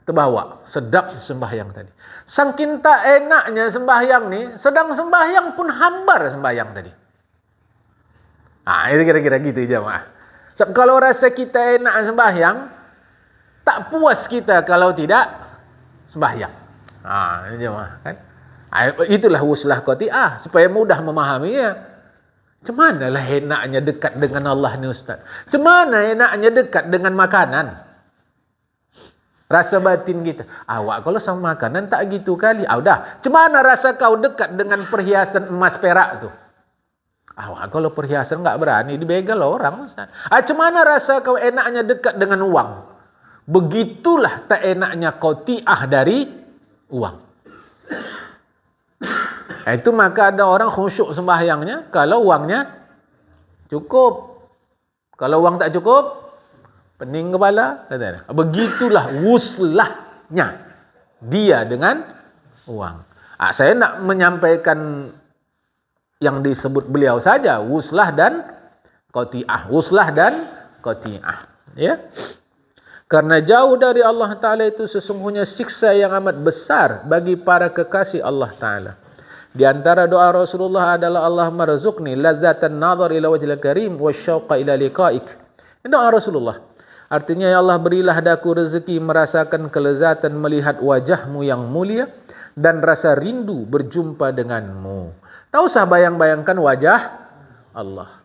terbawa. Sedap sembahyang tadi. Saking tak enaknya sembahyang nih, sedang sembahyang pun hambar sembahyang tadi. Itu kira-kira gitu jemaah. Sebab kalau rasa kita enak sembahyang, tak puas kita kalau tidak sembahyang. Jemaah kan? Itulah wuslah qati'ah, supaya mudah memahaminya. Macam manalah enaknya dekat dengan Allah ni Ustaz? Macam mana enaknya dekat dengan makanan? Rasa batin kita. Awak kalau sama makanan tak gitu kali. Dah. Macam mana rasa kau dekat dengan perhiasan emas perak tu? Awak kalau perhiasan enggak berani dibegal orang Ustaz. Macam mana rasa kau enaknya dekat dengan uang? Begitulah tak enaknya qati'ah dari uang. Itu maka ada orang khusyuk sembahyangnya kalau uangnya cukup. Kalau uang tak cukup, pening kepala. Begitulah wuslahnya dia dengan uang. Saya nak menyampaikan yang disebut beliau saja, wuslah dan qati'ah. Wuslah dan qati'ah. Ya. Karena jauh dari Allah Ta'ala itu sesungguhnya siksa yang amat besar bagi para kekasih Allah Ta'ala. Di antara doa Rasulullah adalah Allahumma rzuqni ladzatan nazar ila wajhil karim wasyauqa ila liqa'ik. Ini doa Rasulullah. Artinya, ya Allah, berilah daku rezeki merasakan kelezatan melihat wajahmu yang mulia dan rasa rindu berjumpa denganmu. Tak usah bayang-bayangkan wajah Allah.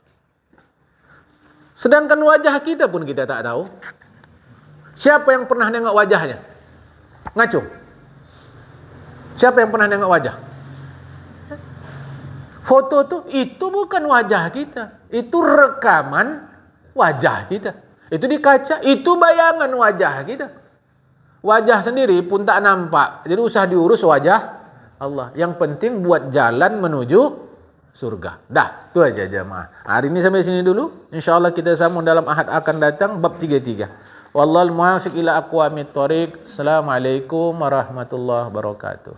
Sedangkan wajah kita pun kita tak tahu. Siapa yang pernah nengok wajahnya? Ngacung. Siapa yang pernah nengok wajah? Foto tu itu bukan wajah kita. Itu rekaman wajah kita. Itu di kaca, itu bayangan wajah kita. Wajah sendiri pun tak nampak. Jadi usah diurus wajah Allah. Yang penting buat jalan menuju surga. Dah, itu aja jemaah. Hari ini sampai sini dulu. InsyaAllah kita sambung dalam ahad akan datang bab 33. Wallahul muwaffiq ila aqwamit thoriq. Assalamualaikum warahmatullahi wabarakatuh.